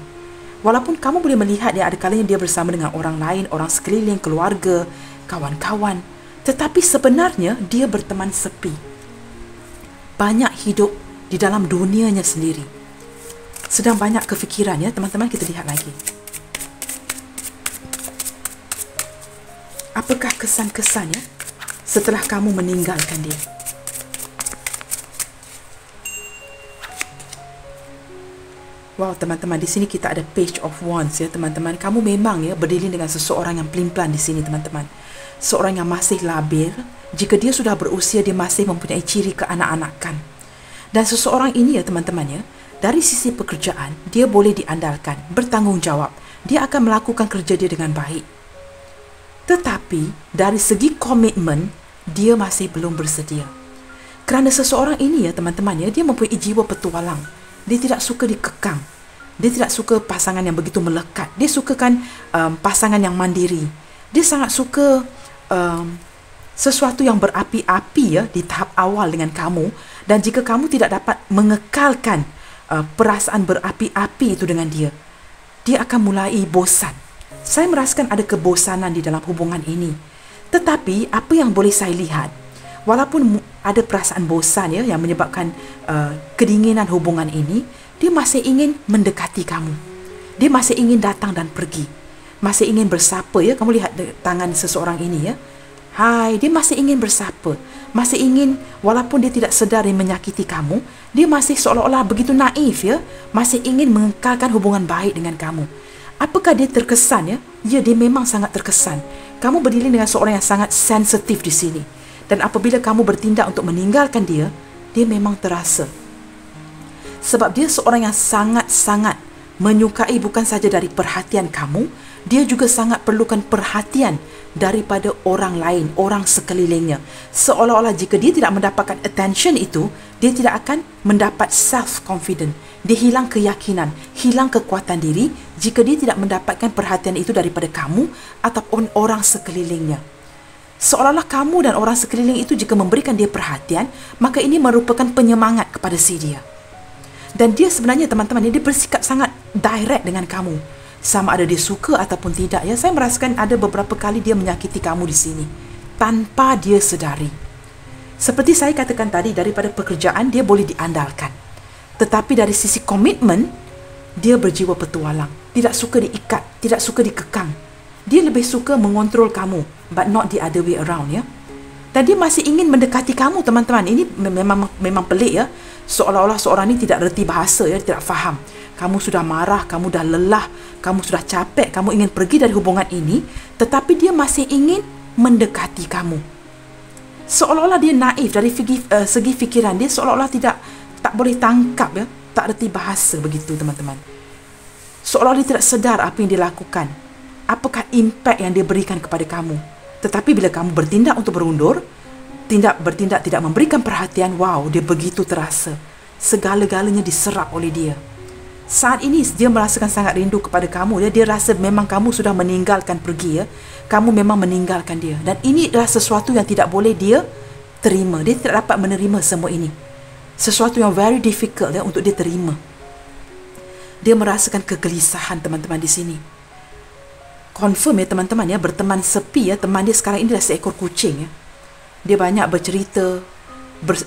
Walaupun kamu boleh melihat dia ada kalanya dia bersama dengan orang lain, orang sekeliling, keluarga, kawan-kawan, tetapi sebenarnya dia berteman sepi. Banyak hidup di dalam dunianya sendiri. Sedang banyak kefikiran ya teman-teman. Kita lihat lagi. Apakah kesan-kesannya setelah kamu meninggalkan dia? Wow teman-teman, di sini kita ada Page of Wands ya teman-teman. Kamu memang ya berdiri dengan seseorang yang pelin-pelan di sini teman-teman. Seorang yang masih labil. Jika dia sudah berusia, dia masih mempunyai ciri keanak-anakan. Dan seseorang ini ya teman-teman ya, dari sisi pekerjaan, dia boleh diandalkan, bertanggungjawab. Dia akan melakukan kerja dia dengan baik. Tetapi dari segi komitmen, dia masih belum bersedia. Kerana seseorang ini ya teman-teman ya, dia mempunyai jiwa petualang. Dia tidak suka dikekang. Dia tidak suka pasangan yang begitu melekat. Dia sukakan pasangan yang mandiri. Dia sangat suka sesuatu yang berapi-api ya di tahap awal dengan kamu. Dan jika kamu tidak dapat mengekalkan perasaan berapi-api itu dengan dia, dia akan mulai bosan. Saya merasakan ada kebosanan di dalam hubungan ini. Tetapi apa yang boleh saya lihat, walaupun ada perasaan bosan ya yang menyebabkan kedinginan hubungan ini, dia masih ingin mendekati kamu. Dia masih ingin datang dan pergi. Masih ingin bersapa ya. Kamu lihat tangan seseorang ini ya. Hai, dia masih ingin bersapa. Masih ingin, walaupun dia tidak sedar dia menyakiti kamu, dia masih seolah-olah begitu naif ya. Masih ingin mengekalkan hubungan baik dengan kamu. Apakah dia terkesan ya? Ya, dia memang sangat terkesan. Kamu berdiri dengan seorang yang sangat sensitif di sini. Dan apabila kamu bertindak untuk meninggalkan dia, dia memang terasa. Sebab dia seorang yang sangat-sangat menyukai bukan saja dari perhatian kamu, dia juga sangat perlukan perhatian daripada orang lain, orang sekelilingnya. Seolah-olah jika dia tidak mendapatkan attention itu, dia tidak akan mendapat self-confidence. Dia hilang keyakinan, hilang kekuatan diri jika dia tidak mendapatkan perhatian itu daripada kamu ataupun orang sekelilingnya. Seolah-olah kamu dan orang sekeliling itu jika memberikan dia perhatian, maka ini merupakan penyemangat kepada si dia. Dan dia sebenarnya teman-teman, dia bersikap sangat direct dengan kamu. Sama ada dia suka ataupun tidak ya. Saya merasakan ada beberapa kali dia menyakiti kamu di sini tanpa dia sedari. Seperti saya katakan tadi, daripada pekerjaan dia boleh diandalkan. Tetapi dari sisi komitmen, dia berjiwa petualang. Tidak suka diikat, tidak suka dikekang. Dia lebih suka mengontrol kamu, but not the other way around ya. Dan dia masih ingin mendekati kamu teman-teman. Ini memang pelik ya. Seolah-olah seorang ini tidak reti bahasa ya, tidak faham. Kamu sudah marah, kamu dah lelah, kamu sudah capek, kamu ingin pergi dari hubungan ini, tetapi dia masih ingin mendekati kamu. Seolah-olah dia naif dari segi fikiran dia, seolah-olah tak boleh tangkap ya, tak reti bahasa begitu teman-teman. Seolah-olah dia tidak sedar apa yang dia lakukan, apakah impak yang dia berikan kepada kamu. Tetapi bila kamu bertindak untuk berundur, bertindak tidak memberikan perhatian, wow, dia begitu terasa. Segala-galanya diserap oleh dia. Saat ini dia merasakan sangat rindu kepada kamu. Dia rasa memang kamu sudah meninggalkan pergi ya. Kamu memang meninggalkan dia. Dan ini adalah sesuatu yang tidak boleh dia terima. Dia tidak dapat menerima semua ini. Sesuatu yang very difficult ya untuk dia terima. Dia merasakan kegelisahan teman-teman di sini. Confirm ya teman-teman ya, berteman sepi ya. Teman dia sekarang ini adalah seekor kucing ya. Dia banyak bercerita,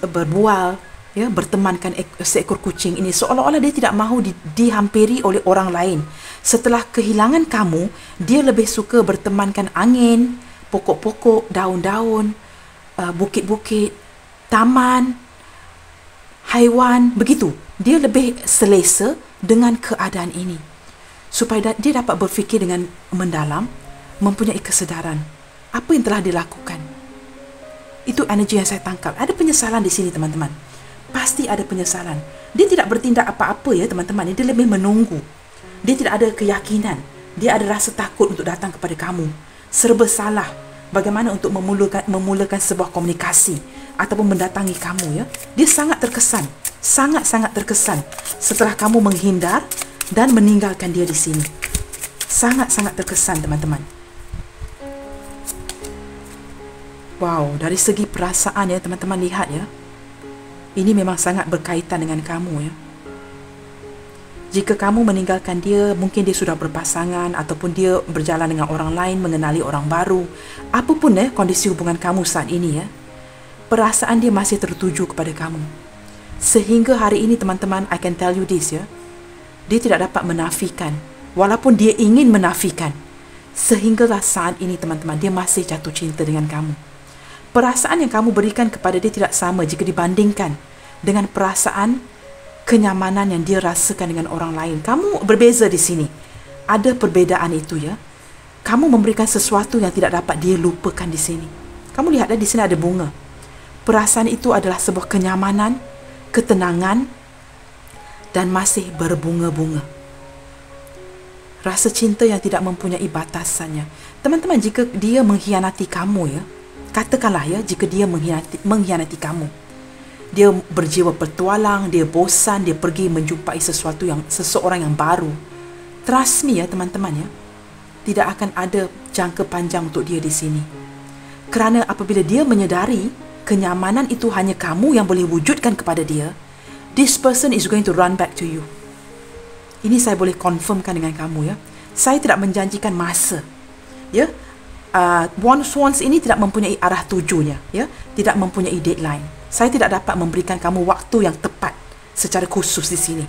berbual, ya, bertemankan seekor kucing ini. Seolah-olah dia tidak mahu dihampiri oleh orang lain. Setelah kehilangan kamu, dia lebih suka bertemankan angin, pokok-pokok, daun-daun, bukit-bukit, taman, haiwan, begitu. Dia lebih selesa dengan keadaan ini. Supaya dia dapat berfikir dengan mendalam, mempunyai kesedaran apa yang telah dilakukan. Itu energi yang saya tangkap. Ada penyesalan di sini teman-teman. Pasti ada penyesalan. Dia tidak bertindak apa-apa ya teman-teman. Dia lebih menunggu. Dia tidak ada keyakinan. Dia ada rasa takut untuk datang kepada kamu. Serba salah. Bagaimana untuk memulakan sebuah komunikasi ataupun mendatangi kamu ya. Dia sangat terkesan. Sangat-sangat terkesan setelah kamu menghindar dan meninggalkan dia di sini. Sangat-sangat terkesan teman-teman. Wow, dari segi perasaan ya teman-teman, lihat ya. Ini memang sangat berkaitan dengan kamu ya. Jika kamu meninggalkan dia, mungkin dia sudah berpasangan ataupun dia berjalan dengan orang lain, mengenali orang baru. Apapun ya kondisi hubungan kamu saat ini ya, perasaan dia masih tertuju kepada kamu. Sehingga hari ini teman-teman, I can tell you this ya, dia tidak dapat menafikan. Walaupun dia ingin menafikan, sehinggalah saat ini teman-teman, dia masih jatuh cinta dengan kamu. Perasaan yang kamu berikan kepada dia tidak sama jika dibandingkan dengan perasaan kenyamanan yang dia rasakan dengan orang lain. Kamu berbeza di sini. Ada perbedaan itu ya. Kamu memberikan sesuatu yang tidak dapat dia lupakan di sini. Kamu lihat di sini ada bunga. Perasaan itu adalah sebuah kenyamanan, ketenangan, dan masih berbunga-bunga. Rasa cinta yang tidak mempunyai batasannya. Teman-teman, jika dia mengkhianati kamu ya, katakanlah ya, jika dia mengkhianati kamu, dia berjiwa petualang, dia bosan, dia pergi menjumpai seseorang yang baru. Trust me ya teman-teman ya, tidak akan ada jangka panjang untuk dia di sini. Kerana apabila dia menyedari kenyamanan itu hanya kamu yang boleh wujudkan kepada dia, this person is going to run back to you. Ini saya boleh confirmkan dengan kamu ya. Saya tidak menjanjikan masa. Ya. Wand Swans ini tidak mempunyai arah tujunya, ya. Tidak mempunyai deadline. Saya tidak dapat memberikan kamu waktu yang tepat secara khusus di sini.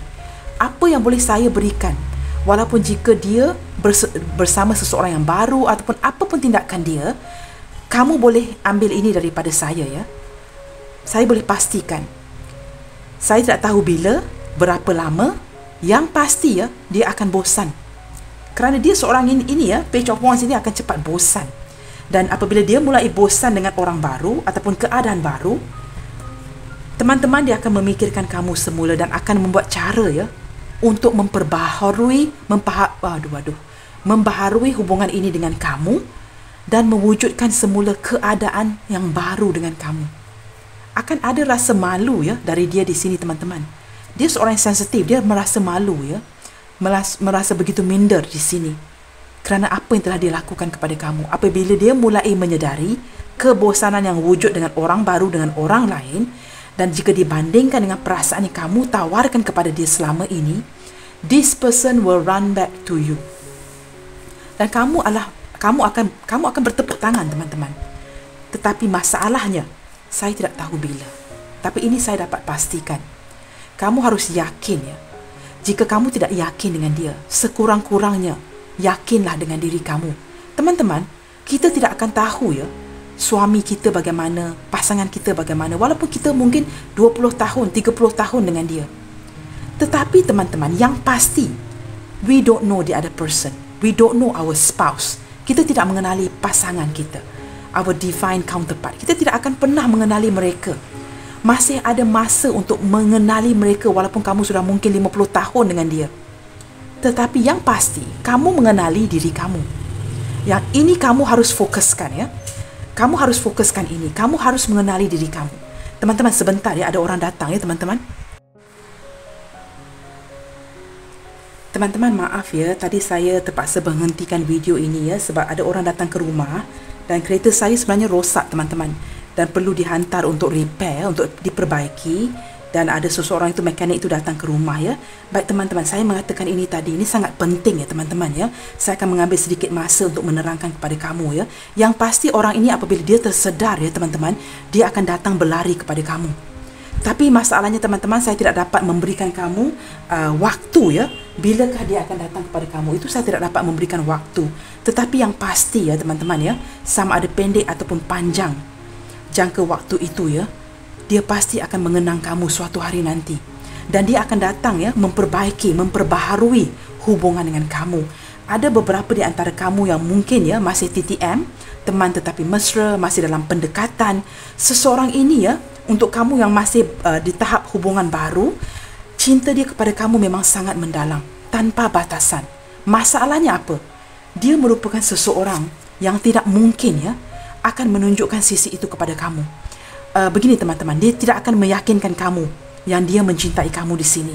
Apa yang boleh saya berikan, walaupun jika dia bersama seseorang yang baru ataupun apapun tindakan dia, kamu boleh ambil ini daripada saya, ya. Saya boleh pastikan. Saya tidak tahu bila, berapa lama, yang pasti, ya, dia akan bosan. Kerana dia seorang ini ya, Page of Wands ini akan cepat bosan. Dan apabila dia mulai bosan dengan orang baru ataupun keadaan baru, teman-teman, dia akan memikirkan kamu semula dan akan membuat cara, ya, untuk membaharui hubungan ini dengan kamu dan mewujudkan semula keadaan yang baru dengan kamu. Akan ada rasa malu, ya, dari dia di sini, teman-teman. Dia seorang yang sensitif, dia merasa malu, ya. Merasa begitu minder di sini kerana apa yang telah dia lakukan kepada kamu. Apabila dia mulai menyedari kebosanan yang wujud dengan orang baru, dengan orang lain, dan jika dibandingkan dengan perasaan yang kamu tawarkan kepada dia selama ini, this person will run back to you. Dan kamu akan bertepuk tangan, teman-teman. Tetapi masalahnya, saya tidak tahu bila. Tapi ini saya dapat pastikan. Kamu harus yakin, ya. Jika kamu tidak yakin dengan dia, sekurang-kurangnya yakinlah dengan diri kamu. Teman-teman, kita tidak akan tahu, ya, suami kita bagaimana, pasangan kita bagaimana, walaupun kita mungkin 20 tahun, 30 tahun dengan dia. Tetapi teman-teman, yang pasti, we don't know the other person. We don't know our spouse. Kita tidak mengenali pasangan kita, our divine counterpart. Kita tidak akan pernah mengenali mereka. Masih ada masa untuk mengenali mereka walaupun kamu sudah mungkin 50 tahun dengan dia. Tetapi yang pasti, kamu mengenali diri kamu. Yang ini kamu harus fokuskan, ya. Kamu harus fokuskan ini. Kamu harus mengenali diri kamu. Teman-teman, sebentar, ya, ada orang datang, ya, teman-teman. Teman-teman, maaf, ya, tadi saya terpaksa menghentikan video ini, ya, sebab ada orang datang ke rumah dan kereta saya sebenarnya rosak, teman-teman, dan perlu dihantar untuk repair, untuk diperbaiki, dan ada seseorang itu, mekanik itu datang ke rumah, ya. Baik teman-teman, saya mengatakan ini tadi, ini sangat penting, ya, teman-teman, ya. Saya akan mengambil sedikit masa untuk menerangkan kepada kamu, ya. Yang pasti orang ini apabila dia tersedar, ya, teman-teman, dia akan datang berlari kepada kamu. Tapi masalahnya, teman-teman, saya tidak dapat memberikan kamu waktu, ya, bilakah dia akan datang kepada kamu. Itu saya tidak dapat memberikan waktu. Tetapi yang pasti, ya, teman-teman, ya, sama ada pendek ataupun panjang jangka waktu itu, ya, dia pasti akan mengenang kamu suatu hari nanti. Dan dia akan datang, ya, memperbaiki, memperbaharui hubungan dengan kamu. Ada beberapa di antara kamu yang mungkin, ya, masih TTM, teman tetapi mesra, masih dalam pendekatan. Seseorang ini, ya, untuk kamu yang masih di tahap hubungan baru, cinta dia kepada kamu memang sangat mendalam, tanpa batasan. Masalahnya apa? Dia merupakan seseorang yang tidak mungkin, ya, akan menunjukkan sisi itu kepada kamu. Begini teman-teman, dia tidak akan meyakinkan kamu yang dia mencintai kamu di sini.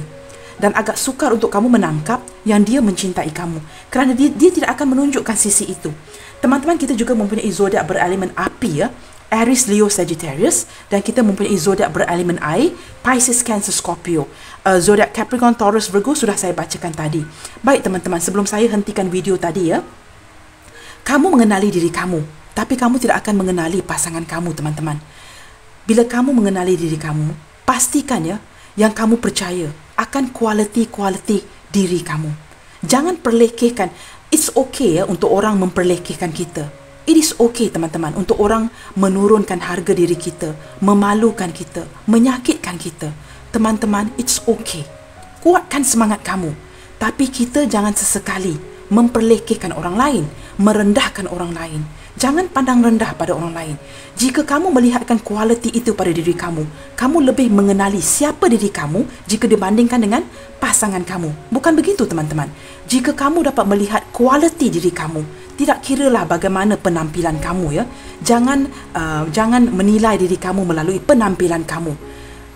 Dan agak sukar untuk kamu menangkap yang dia mencintai kamu. Kerana dia tidak akan menunjukkan sisi itu. Teman-teman, kita juga mempunyai zodiak berelemen api, ya. Aries, Leo, Sagittarius. Dan kita mempunyai zodiak berelemen air, Pisces, Cancer, Scorpio. Zodiak Capricorn, Taurus, Virgo sudah saya bacakan tadi. Baik teman-teman, sebelum saya hentikan video tadi, ya, kamu mengenali diri kamu, tapi kamu tidak akan mengenali pasangan kamu, teman-teman. Bila kamu mengenali diri kamu, pastikan, ya, yang kamu percaya akan kualiti diri kamu. Jangan perlekehkan. It's okay, ya, untuk orang memperlekehkan kita. It is okay, teman-teman, untuk orang menurunkan harga diri kita, memalukan kita, menyakitkan kita. Teman-teman, it's okay. Kuatkan semangat kamu. Tapi kita jangan sesekali memperlekehkan orang lain, merendahkan orang lain. Jangan pandang rendah pada orang lain. Jika kamu melihatkan kualiti itu pada diri kamu, kamu lebih mengenali siapa diri kamu jika dibandingkan dengan pasangan kamu. Bukan begitu, teman-teman. Jika kamu dapat melihat kualiti diri kamu, tidak kiralah bagaimana penampilan kamu, ya. Jangan menilai diri kamu melalui penampilan kamu.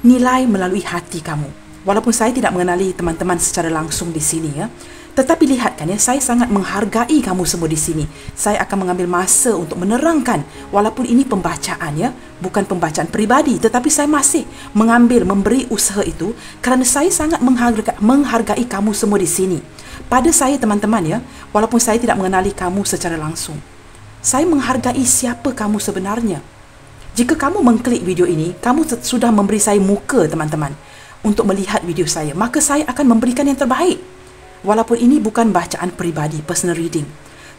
Nilai melalui hati kamu. Walaupun saya tidak mengenali teman-teman secara langsung di sini, ya. Tetapi lihatkan, ya, saya sangat menghargai kamu semua di sini. Saya akan mengambil masa untuk menerangkan, walaupun ini pembacaan, ya, bukan pembacaan peribadi, tetapi saya masih memberi usaha itu kerana saya sangat menghargai kamu semua di sini. Pada saya teman-teman ya, walaupun saya tidak mengenali kamu secara langsung, saya menghargai siapa kamu sebenarnya. Jika kamu mengklik video ini, kamu sudah memberi saya muka teman-teman untuk melihat video saya, maka saya akan memberikan yang terbaik. Walaupun ini bukan bacaan peribadi, personal reading.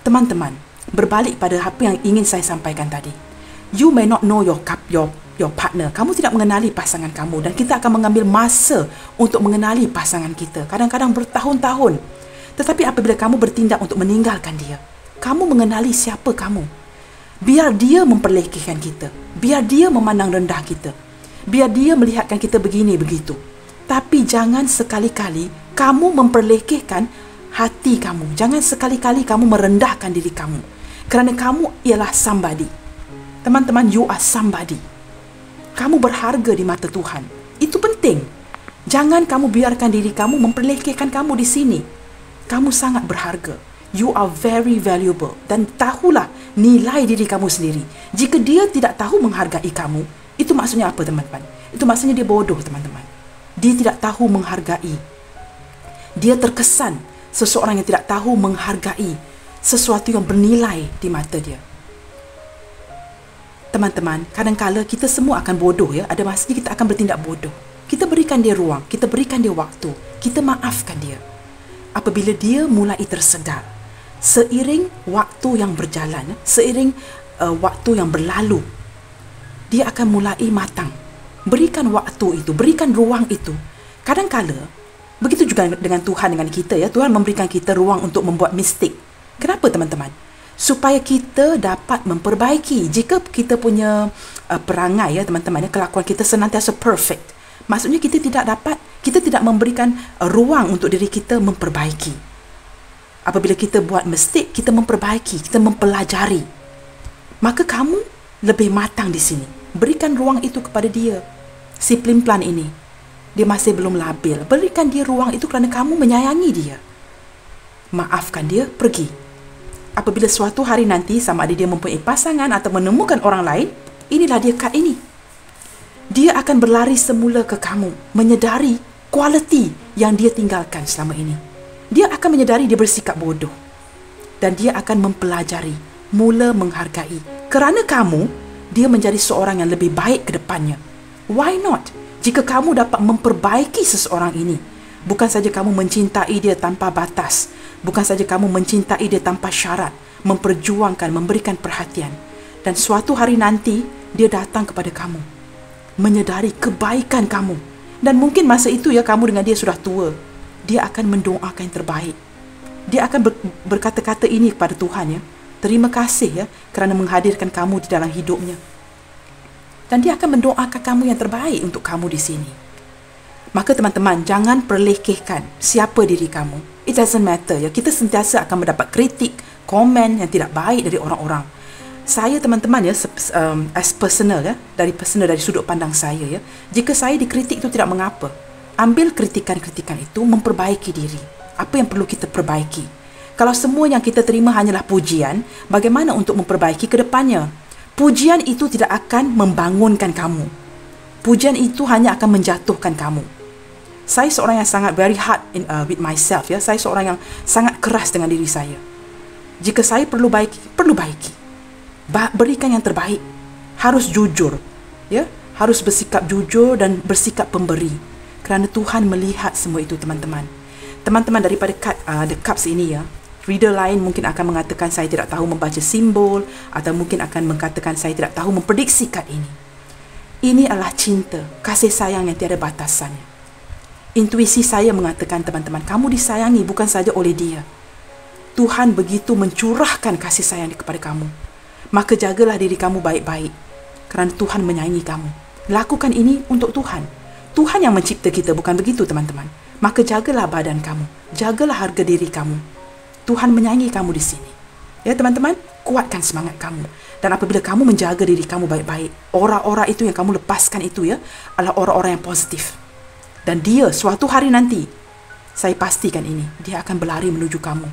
Teman-teman, berbalik pada apa yang ingin saya sampaikan tadi. You may not know your partner. Kamu tidak mengenali pasangan kamu, dan kita akan mengambil masa untuk mengenali pasangan kita. Kadang-kadang bertahun-tahun. Tetapi apabila kamu bertindak untuk meninggalkan dia, kamu mengenali siapa kamu. Biar dia memperlekehkan kita, biar dia memandang rendah kita, biar dia melihatkan kita begini begitu. Tapi jangan sekali-kali kamu memperlekehkan hati kamu. Jangan sekali-kali kamu merendahkan diri kamu. Kerana kamu ialah somebody. Teman-teman, you are somebody. Kamu berharga di mata Tuhan. Itu penting. Jangan kamu biarkan diri kamu memperlekehkan kamu di sini. Kamu sangat berharga. You are very valuable. Dan tahulah nilai diri kamu sendiri. Jika dia tidak tahu menghargai kamu, itu maksudnya apa teman-teman? Itu maksudnya dia bodoh teman-teman. Dia tidak tahu menghargai. Dia terkesan seseorang yang tidak tahu menghargai sesuatu yang bernilai di mata dia. Teman-teman, kadang-kala kita semua akan bodoh ya. Ada masanya kita akan bertindak bodoh. Kita berikan dia ruang, kita berikan dia waktu, kita maafkan dia. Apabila dia mulai tersedar, seiring waktu yang berjalan, seiring waktu yang berlalu, dia akan mulai matang. Berikan waktu itu, berikan ruang itu. Kadang-kala, begitu juga dengan Tuhan, dengan kita ya. Tuhan memberikan kita ruang untuk membuat mistik. Kenapa teman-teman? Supaya kita dapat memperbaiki. Jika kita punya perangai ya teman-teman, kelakuan kita senantiasa perfect, maksudnya kita tidak memberikan ruang untuk diri kita memperbaiki. Apabila kita buat mistik, kita memperbaiki, kita mempelajari. Maka kamu lebih matang di sini. Berikan ruang itu kepada dia. Si pelin-pelan ini, dia masih belum labil. Berikan dia ruang itu kerana kamu menyayangi dia. Maafkan dia, pergi. Apabila suatu hari nanti sama ada dia mempunyai pasangan atau menemukan orang lain, inilah dia kad ini. Dia akan berlari semula ke kamu, menyedari kualiti yang dia tinggalkan selama ini. Dia akan menyedari dia bersikap bodoh. Dan dia akan mempelajari, mula menghargai. Kerana kamu, dia menjadi seorang yang lebih baik ke depannya. Why not? Jika kamu dapat memperbaiki seseorang ini, bukan saja kamu mencintai dia tanpa batas, bukan saja kamu mencintai dia tanpa syarat, memperjuangkan, memberikan perhatian, dan suatu hari nanti dia datang kepada kamu, menyedari kebaikan kamu, dan mungkin masa itu ya kamu dengan dia sudah tua, dia akan mendoakan yang terbaik. Dia akan berkata-kata ini kepada Tuhan ya. Terima kasih ya kerana menghadirkan kamu di dalam hidupnya. Dan dia akan mendoakan kamu yang terbaik untuk kamu di sini. Maka teman-teman, jangan perlekehkan siapa diri kamu. It doesn't matter ya. Kita sentiasa akan mendapat kritik, komen yang tidak baik dari orang-orang. Saya teman-teman ya, as personal ya, dari sudut pandang saya ya. Jika saya dikritik itu tidak mengapa. Ambil kritikan-kritikan itu, memperbaiki diri. Apa yang perlu kita perbaiki? Kalau semua yang kita terima hanyalah pujian, bagaimana untuk memperbaiki ke depannya? Pujian itu tidak akan membangunkan kamu. Pujian itu hanya akan menjatuhkan kamu. Saya seorang yang sangat very hard with myself ya. Saya seorang yang sangat keras dengan diri saya. Jika saya perlu baiki. Berikan yang terbaik. Harus jujur, ya. Harus bersikap jujur dan bersikap pemberi. Kerana Tuhan melihat semua itu teman-teman. Teman-teman, daripada the cups ini ya, reader lain mungkin akan mengatakan saya tidak tahu membaca simbol, atau mungkin akan mengatakan saya tidak tahu memprediksi kad ini. Ini adalah cinta, kasih sayang yang tiada batasannya. Intuisi saya mengatakan teman-teman, kamu disayangi bukan saja oleh dia. Tuhan begitu mencurahkan kasih sayang kepada kamu. Maka jagalah diri kamu baik-baik, kerana Tuhan menyayangi kamu. Lakukan ini untuk Tuhan. Tuhan yang mencipta kita, bukan begitu teman-teman. Maka jagalah badan kamu, jagalah harga diri kamu. Tuhan menyayangi kamu di sini. Ya teman-teman, kuatkan semangat kamu. Dan apabila kamu menjaga diri kamu baik-baik, orang-orang itu yang kamu lepaskan itu ya, adalah orang-orang yang positif. Dan dia suatu hari nanti, saya pastikan ini, dia akan berlari menuju kamu.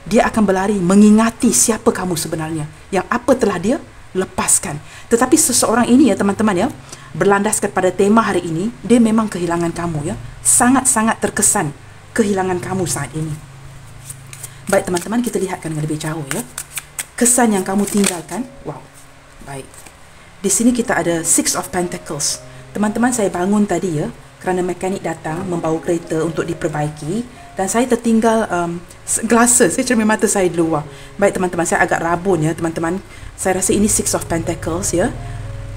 Dia akan berlari mengingati siapa kamu sebenarnya. Yang apa telah dia lepaskan. Tetapi seseorang ini ya teman-teman ya, berlandaskan pada tema hari ini, dia memang kehilangan kamu ya. Sangat-sangat terkesan kehilangan kamu saat ini. Baik teman-teman, kita lihatkan dengan lebih jauh ya. Kesan yang kamu tinggalkan. Wow. Baik. Di sini kita ada Six of Pentacles. Teman-teman, saya bangun tadi ya, kerana mekanik datang membawa kereta untuk diperbaiki dan saya tertinggal glasses, saya cermin mata saya di luar. Baik teman-teman, saya agak rabun ya teman-teman. Saya rasa ini Six of Pentacles ya.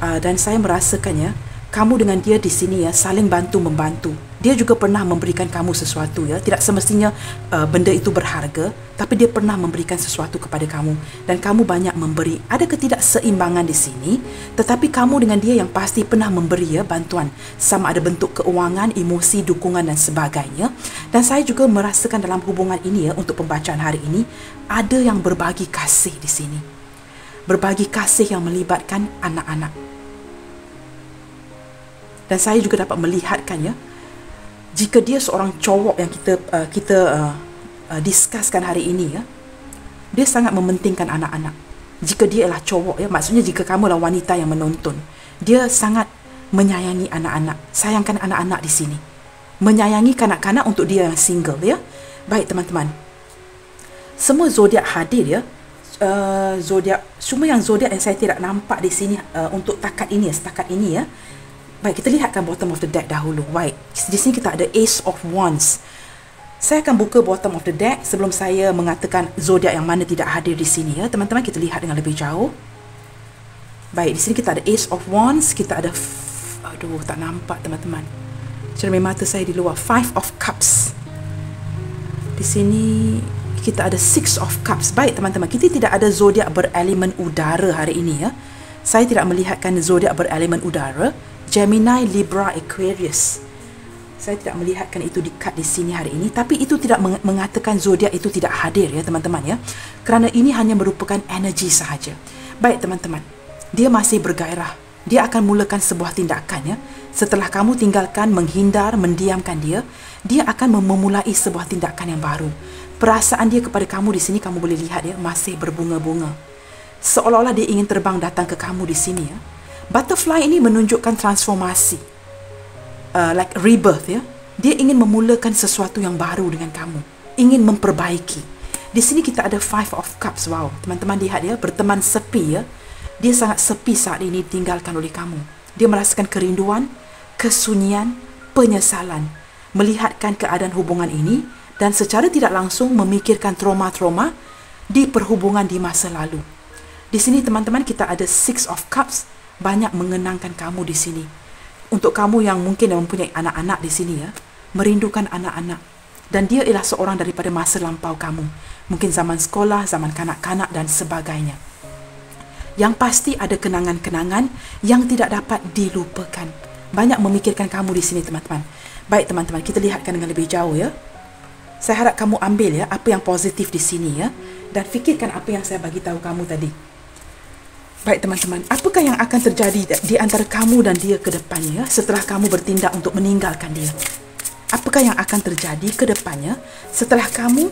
Dan saya merasakan ya, kamu dengan dia di sini ya saling bantu-membantu. Dia juga pernah memberikan kamu sesuatu ya. Tidak semestinya benda itu berharga, tapi dia pernah memberikan sesuatu kepada kamu dan kamu banyak memberi. Ada ketidakseimbangan di sini, tetapi kamu dengan dia yang pasti pernah memberi ya bantuan. Sama ada bentuk keuangan, emosi, dukungan dan sebagainya. Dan saya juga merasakan dalam hubungan ini ya, untuk pembacaan hari ini ada yang berbagi kasih di sini. Berbagi kasih yang melibatkan anak-anak. Dan saya juga dapat melihatkan ya, jika dia seorang cowok yang kita discusskan hari ini ya, dia sangat mementingkan anak-anak. Jika dia adalah cowok ya, maksudnya jika kamu adalah wanita yang menonton, dia sangat menyayangi anak-anak, sayangkan anak-anak di sini, menyayangi kanak-kanak untuk dia yang single ya. Baik teman-teman, semua zodiak hadir ya. Cuma yang zodiak yang saya tidak nampak di sini untuk setakat ini ya. Baik, kita lihatkan bottom of the deck dahulu. Baik, di sini kita ada Ace of Wands. Saya akan buka bottom of the deck sebelum saya mengatakan zodiak yang mana tidak hadir di sini ya. Teman-teman, kita lihat dengan lebih jauh. Baik, di sini kita ada Ace of Wands, kita ada aduh, tak nampak teman-teman. Cermin mata saya di luar. Five of Cups. Di sini kita ada Six of Cups. Baik teman-teman, kita tidak ada zodiak berelemen udara hari ini ya. Saya tidak melihatkan zodiak berelemen udara. Gemini, Libra, Aquarius. Saya tidak melihatkan itu di kad di sini hari ini, tapi itu tidak mengatakan zodiak itu tidak hadir ya teman-teman ya. Kerana ini hanya merupakan energi sahaja. Baik teman-teman, dia masih bergairah. Dia akan mulakan sebuah tindakan ya. Setelah kamu tinggalkan, menghindar, mendiamkan dia, dia akan memulai sebuah tindakan yang baru. Perasaan dia kepada kamu di sini kamu boleh lihat ya, masih berbunga-bunga. Seolah-olah dia ingin terbang datang ke kamu di sini ya. Butterfly ini menunjukkan transformasi, like rebirth ya. Dia ingin memulakan sesuatu yang baru dengan kamu, ingin memperbaiki. Di sini kita ada Five of Cups. Wow, teman-teman lihat ya, berteman sepi ya. Dia sangat sepi saat ini ditinggalkan oleh kamu. Dia merasakan kerinduan, kesunyian, penyesalan, melihatkan keadaan hubungan ini dan secara tidak langsung memikirkan trauma-trauma di perhubungan di masa lalu. Di sini teman-teman kita ada Six of Cups. Banyak mengenangkan kamu di sini. Untuk kamu yang mungkin mempunyai anak-anak di sini ya, merindukan anak-anak. Dan dia ialah seorang daripada masa lampau kamu. Mungkin zaman sekolah, zaman kanak-kanak dan sebagainya. Yang pasti ada kenangan-kenangan yang tidak dapat dilupakan. Banyak memikirkan kamu di sini teman-teman. Baik teman-teman, kita lihatkan dengan lebih jauh ya. Saya harap kamu ambil ya apa yang positif di sini ya. Dan fikirkan apa yang saya bagi tahu kamu tadi. Baik teman-teman, apakah yang akan terjadi di antara kamu dan dia ke depannya setelah kamu bertindak untuk meninggalkan dia? Apakah yang akan terjadi ke depannya setelah kamu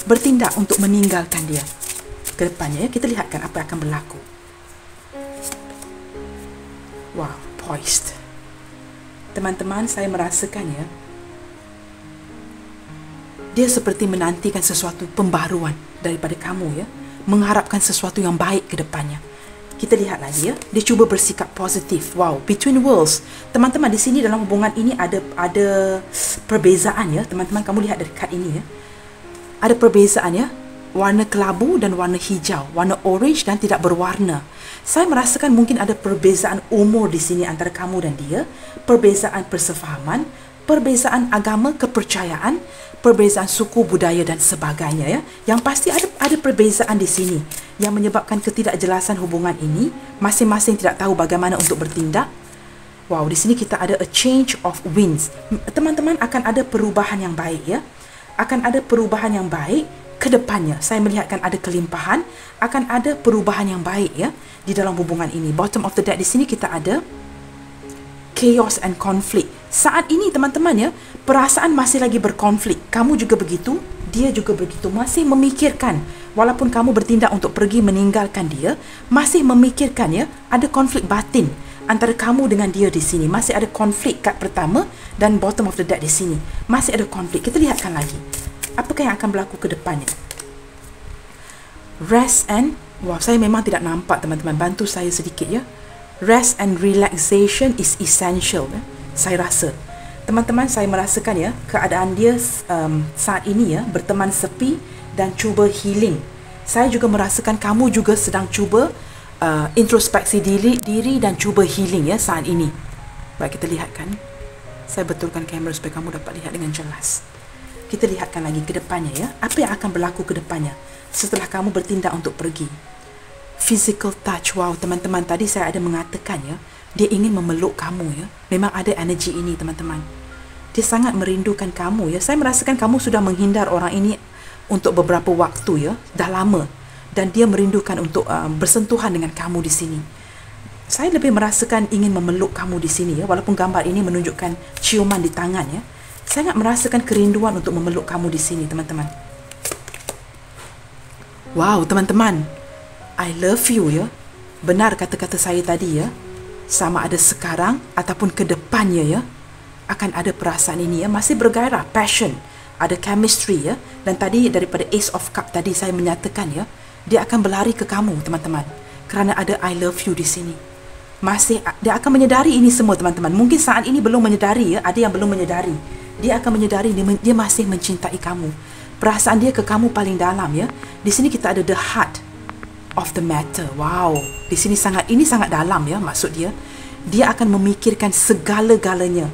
bertindak untuk meninggalkan dia? Ke depannya ya, kita lihatkan apa yang akan berlaku. Wow, poised. Teman-teman, saya merasakan ya, dia seperti menantikan sesuatu pembaruan daripada kamu ya, mengharapkan sesuatu yang baik ke depannya. Kita lihat lagi ya, dia cuba bersikap positif. Wow, between worlds. Teman-teman, di sini dalam hubungan ini ada perbezaan ya. Teman-teman, kamu lihat dari kad ini ya. Ada perbezaan ya. Warna kelabu dan warna hijau, warna orange dan tidak berwarna. Saya merasakan mungkin ada perbezaan umur di sini antara kamu dan dia, perbezaan persefahaman, perbezaan agama, kepercayaan, perbezaan suku, budaya dan sebagainya ya. Yang pasti ada perbezaan di sini yang menyebabkan ketidakjelasan hubungan ini, masing-masing tidak tahu bagaimana untuk bertindak. Wow, di sini kita ada a change of winds. Teman-teman, akan ada perubahan yang baik ya. Akan ada perubahan yang baik ke depannya. Saya melihatkan ada kelimpahan, akan ada perubahan yang baik ya di dalam hubungan ini. Bottom of the deck di sini kita ada chaos and conflict. Saat ini teman-teman ya, perasaan masih lagi berkonflik. Kamu juga begitu, dia juga begitu, masih memikirkan. Walaupun kamu bertindak untuk pergi meninggalkan dia, masih memikirkan ya, ada konflik batin antara kamu dengan dia di sini. Masih ada konflik kad pertama dan bottom of the deck di sini. Masih ada konflik. Kita lihatkan lagi. Apakah yang akan berlaku ke depannya? Rest and, wow, saya memang tidak nampak teman-teman, bantu saya sedikit ya. Rest and relaxation is essential. Saya rasa teman-teman, saya merasakan ya, keadaan dia saat ini ya, berteman sepi dan cuba healing. Saya juga merasakan kamu juga sedang cuba introspeksi diri dan cuba healing ya saat ini. Baik, kita lihatkan. Saya betulkan kamera supaya kamu dapat lihat dengan jelas. Kita lihatkan lagi ke depannya ya. Apa yang akan berlaku ke depannya setelah kamu bertindak untuk pergi? Physical touch. Wow, teman-teman, tadi saya ada mengatakan ya, dia ingin memeluk kamu ya. Memang ada energi ini teman-teman. Dia sangat merindukan kamu ya. Saya merasakan kamu sudah menghindar orang ini untuk beberapa waktu ya, dah lama, dan dia merindukan untuk bersentuhan dengan kamu di sini. Saya lebih merasakan ingin memeluk kamu di sini ya, walaupun gambar ini menunjukkan ciuman di tangan ya. Saya sangat merasakan kerinduan untuk memeluk kamu di sini teman-teman. Wow, teman-teman, I love you ya. Benar kata-kata saya tadi ya. Sama ada sekarang ataupun ke depannya ya, akan ada perasaan ini ya, masih bergairah, passion, ada chemistry ya. Dan tadi daripada Ace of Cup tadi saya menyatakan ya, dia akan berlari ke kamu teman-teman, kerana ada I love you di sini. Masih dia akan menyedari ini semua teman-teman. Mungkin saat ini belum menyedari ya, ada yang belum menyedari. Dia akan menyedari dia masih mencintai kamu. Perasaan dia ke kamu paling dalam ya. Di sini kita ada the heart of the matter. Wow, di sini ini sangat dalam ya, maksud dia. Dia akan memikirkan segala-galanya,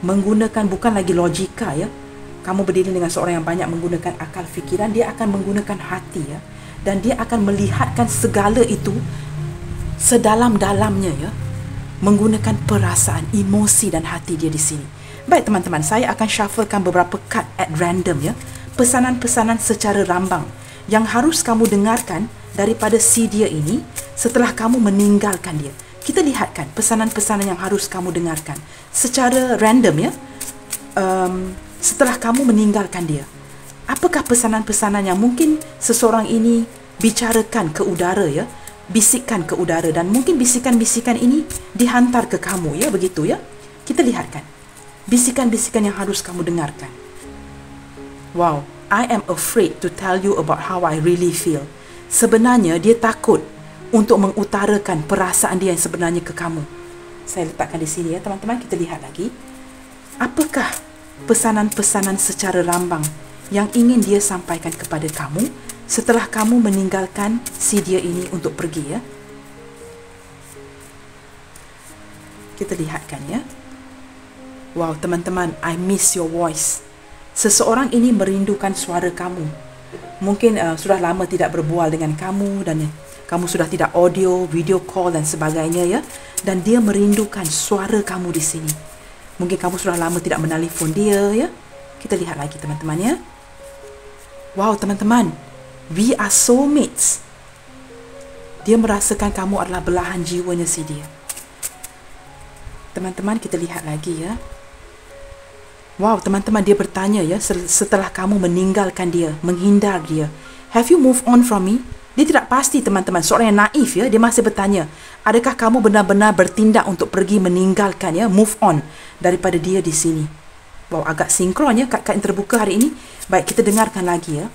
menggunakan bukan lagi logika ya. Kamu berdiri dengan seorang yang banyak menggunakan akal fikiran, dia akan menggunakan hati ya. Dan dia akan melihatkan segala itu sedalam-dalamnya ya, menggunakan perasaan, emosi dan hati dia di sini. Baik teman-teman, saya akan shufflekan beberapa card at random ya, pesanan-pesanan secara rambang yang harus kamu dengarkan daripada si dia ini setelah kamu meninggalkan dia. Kita lihatkan pesanan-pesanan yang harus kamu dengarkan secara random ya, setelah kamu meninggalkan dia. Apakah pesanan-pesanan yang mungkin seseorang ini bicarakan ke udara ya, bisikkan ke udara, dan mungkin bisikan-bisikan ini dihantar ke kamu ya, begitu ya. Kita lihatkan bisikan-bisikan yang harus kamu dengarkan. Wow, I am afraid to tell you about how I really feel. Sebenarnya dia takut untuk mengutarakan perasaan dia yang sebenarnya ke kamu. Saya letakkan di sini ya teman-teman, kita lihat lagi. Apakah pesanan-pesanan secara rambang yang ingin dia sampaikan kepada kamu setelah kamu meninggalkan si dia ini untuk pergi ya? Kita lihatkan ya. Wow teman-teman, I miss your voice. Seseorang ini merindukan suara kamu. Mungkin sudah lama tidak berbual dengan kamu, dan kamu sudah tidak audio, video call dan sebagainya ya. Dan dia merindukan suara kamu di sini. Mungkin kamu sudah lama tidak menelpon dia ya. Kita lihat lagi teman-teman ya. Wow teman-teman, we are soulmates. Dia merasakan kamu adalah belahan jiwanya si dia. Teman-teman, kita lihat lagi ya. Wow teman-teman, dia bertanya ya, setelah kamu meninggalkan dia, menghindar dia, have you moved on from me? Dia tidak pasti teman-teman, seorang yang naif ya. Dia masih bertanya, adakah kamu benar-benar bertindak untuk pergi meninggalkan ya, move on daripada dia di sini. Wow, agak sinkron ya kad-kad yang terbuka hari ini. Baik, kita dengarkan lagi ya.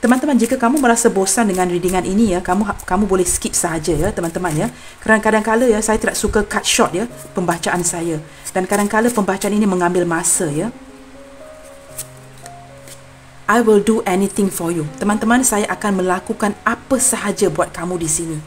Teman-teman, jika kamu merasa bosan dengan readingan ini ya, kamu boleh skip sahaja ya teman-teman ya. Kerana kadang-kala ya, saya tidak suka cut short ya pembacaan saya. Dan kadang-kala pembacaan ini mengambil masa ya. I will do anything for you. Teman-teman, saya akan melakukan apa sahaja buat kamu di sini.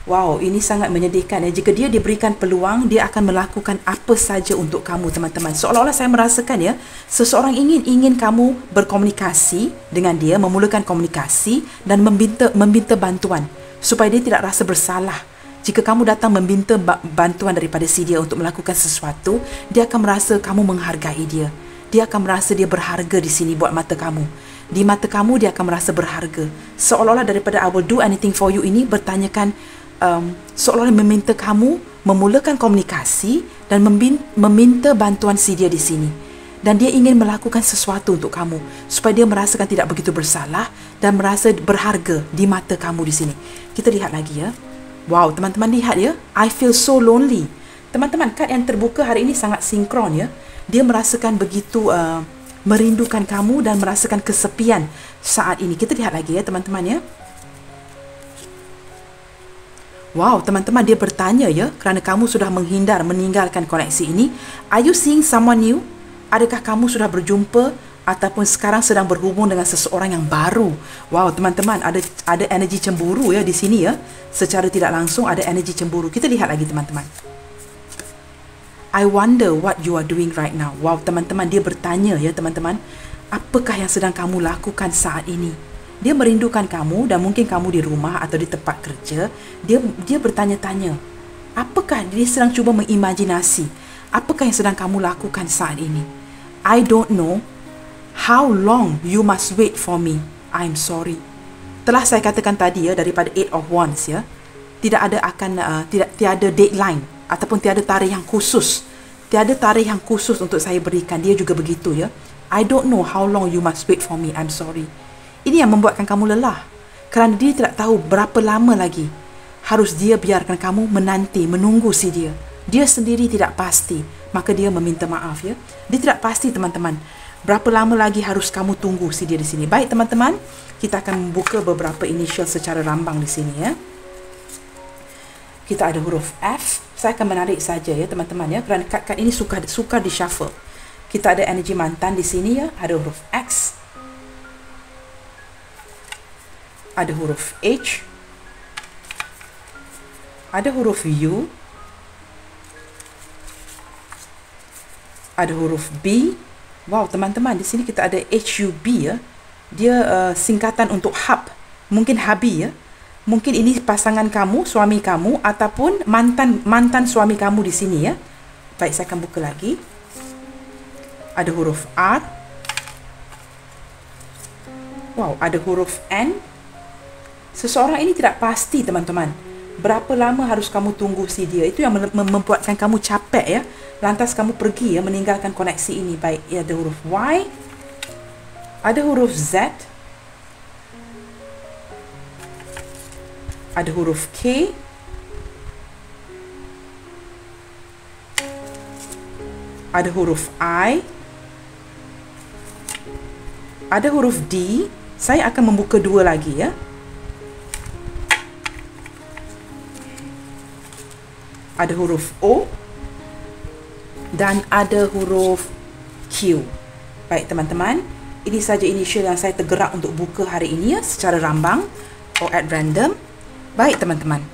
Wow, ini sangat menyedihkan ya. Jika dia diberikan peluang, dia akan melakukan apa saja untuk kamu teman-teman. Seolah-olah saya merasakan ya, seseorang ingin kamu berkomunikasi dengan dia, memulakan komunikasi dan meminta bantuan supaya dia tidak rasa bersalah. Jika kamu datang meminta bantuan daripada si dia untuk melakukan sesuatu, dia akan merasa kamu menghargai dia. Dia akan merasa dia berharga di sini buat mata kamu. Di mata kamu dia akan merasa berharga. Seolah-olah daripada I will do anything for you ini bertanyakan, seolah-olah meminta kamu memulakan komunikasi dan meminta bantuan si dia di sini. Dan dia ingin melakukan sesuatu untuk kamu supaya dia merasakan tidak begitu bersalah dan merasa berharga di mata kamu di sini. Kita lihat lagi ya. Wow, teman-teman lihat ya. I feel so lonely. Teman-teman, kad yang terbuka hari ini sangat sinkron ya. Dia merasakan begitu merindukan kamu dan merasakan kesepian saat ini. Kita lihat lagi ya teman-teman ya. Wow, teman-teman, dia bertanya ya, kerana kamu sudah meninggalkan koneksi ini. Are you seeing someone new? Adakah kamu sudah berjumpa ataupun sekarang sedang berhubung dengan seseorang yang baru? Wow, teman-teman, ada energi cemburu ya di sini ya. Secara tidak langsung ada energi cemburu. Kita lihat lagi teman-teman. I wonder what you are doing right now. Wow, teman-teman, dia bertanya ya teman-teman, apakah yang sedang kamu lakukan saat ini? Dia merindukan kamu dan mungkin kamu di rumah atau di tempat kerja. Dia bertanya-tanya, apakah dia sedang cuba mengimajinasi apakah yang sedang kamu lakukan saat ini? I don't know how long you must wait for me. I'm sorry. Telah saya katakan tadi ya, daripada Eight of Wands ya, tiada deadline ataupun tiada tarikh yang khusus. Tiada tarikh yang khusus untuk saya berikan. Dia juga begitu ya. I don't know how long you must wait for me. I'm sorry. Ini yang membuatkan kamu lelah, kerana dia tidak tahu berapa lama lagi harus dia biarkan kamu menunggu si dia. Dia sendiri tidak pasti, maka dia meminta maaf ya. Dia tidak pasti teman-teman, berapa lama lagi harus kamu tunggu si dia di sini. Baik teman-teman, kita akan membuka beberapa initial secara rambang di sini ya. Kita ada huruf F. Saya akan menarik saja ya teman-teman ya, kerana kad-kad ini suka di shuffle. Kita ada energi mantan di sini ya. Ada huruf X, ada huruf H, ada huruf U, ada huruf B. Wow teman-teman, di sini kita ada HUB ya. Dia singkatan untuk hub, mungkin hubby ya. Mungkin ini pasangan kamu, suami kamu, ataupun mantan suami kamu di sini ya. Baik, saya akan buka lagi. Ada huruf R. Wow, ada huruf N. Seseorang ini tidak pasti teman-teman, berapa lama harus kamu tunggu si dia. Itu yang membuatkan kamu capek ya. Lantas kamu pergi ya, meninggalkan koneksi ini. Baik, ya, ada huruf Y, ada huruf Z, ada huruf K, ada huruf I, ada huruf D. Saya akan membuka dua lagi ya. Ada huruf O dan ada huruf Q. Baik teman-teman, ini saja initial yang saya tergerak untuk buka hari ini ya, secara rambang or at random. Baik teman-teman,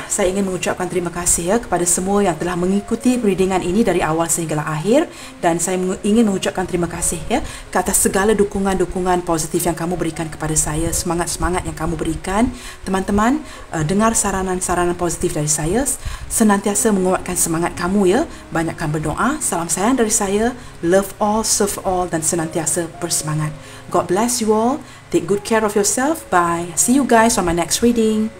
saya ingin mengucapkan terima kasih ya kepada semua yang telah mengikuti readingan ini dari awal sehinggalah akhir, dan saya ingin mengucapkan terima kasih ya ke atas segala dukungan-dukungan positif yang kamu berikan kepada saya, semangat-semangat yang kamu berikan. Teman-teman, dengar saranan-saranan positif dari saya, senantiasa menguatkan semangat kamu ya. Banyakkan berdoa. Salam sayang dari saya. Love all, serve all, dan senantiasa bersemangat. God bless you all. Take good care of yourself. Bye. See you guys on my next reading.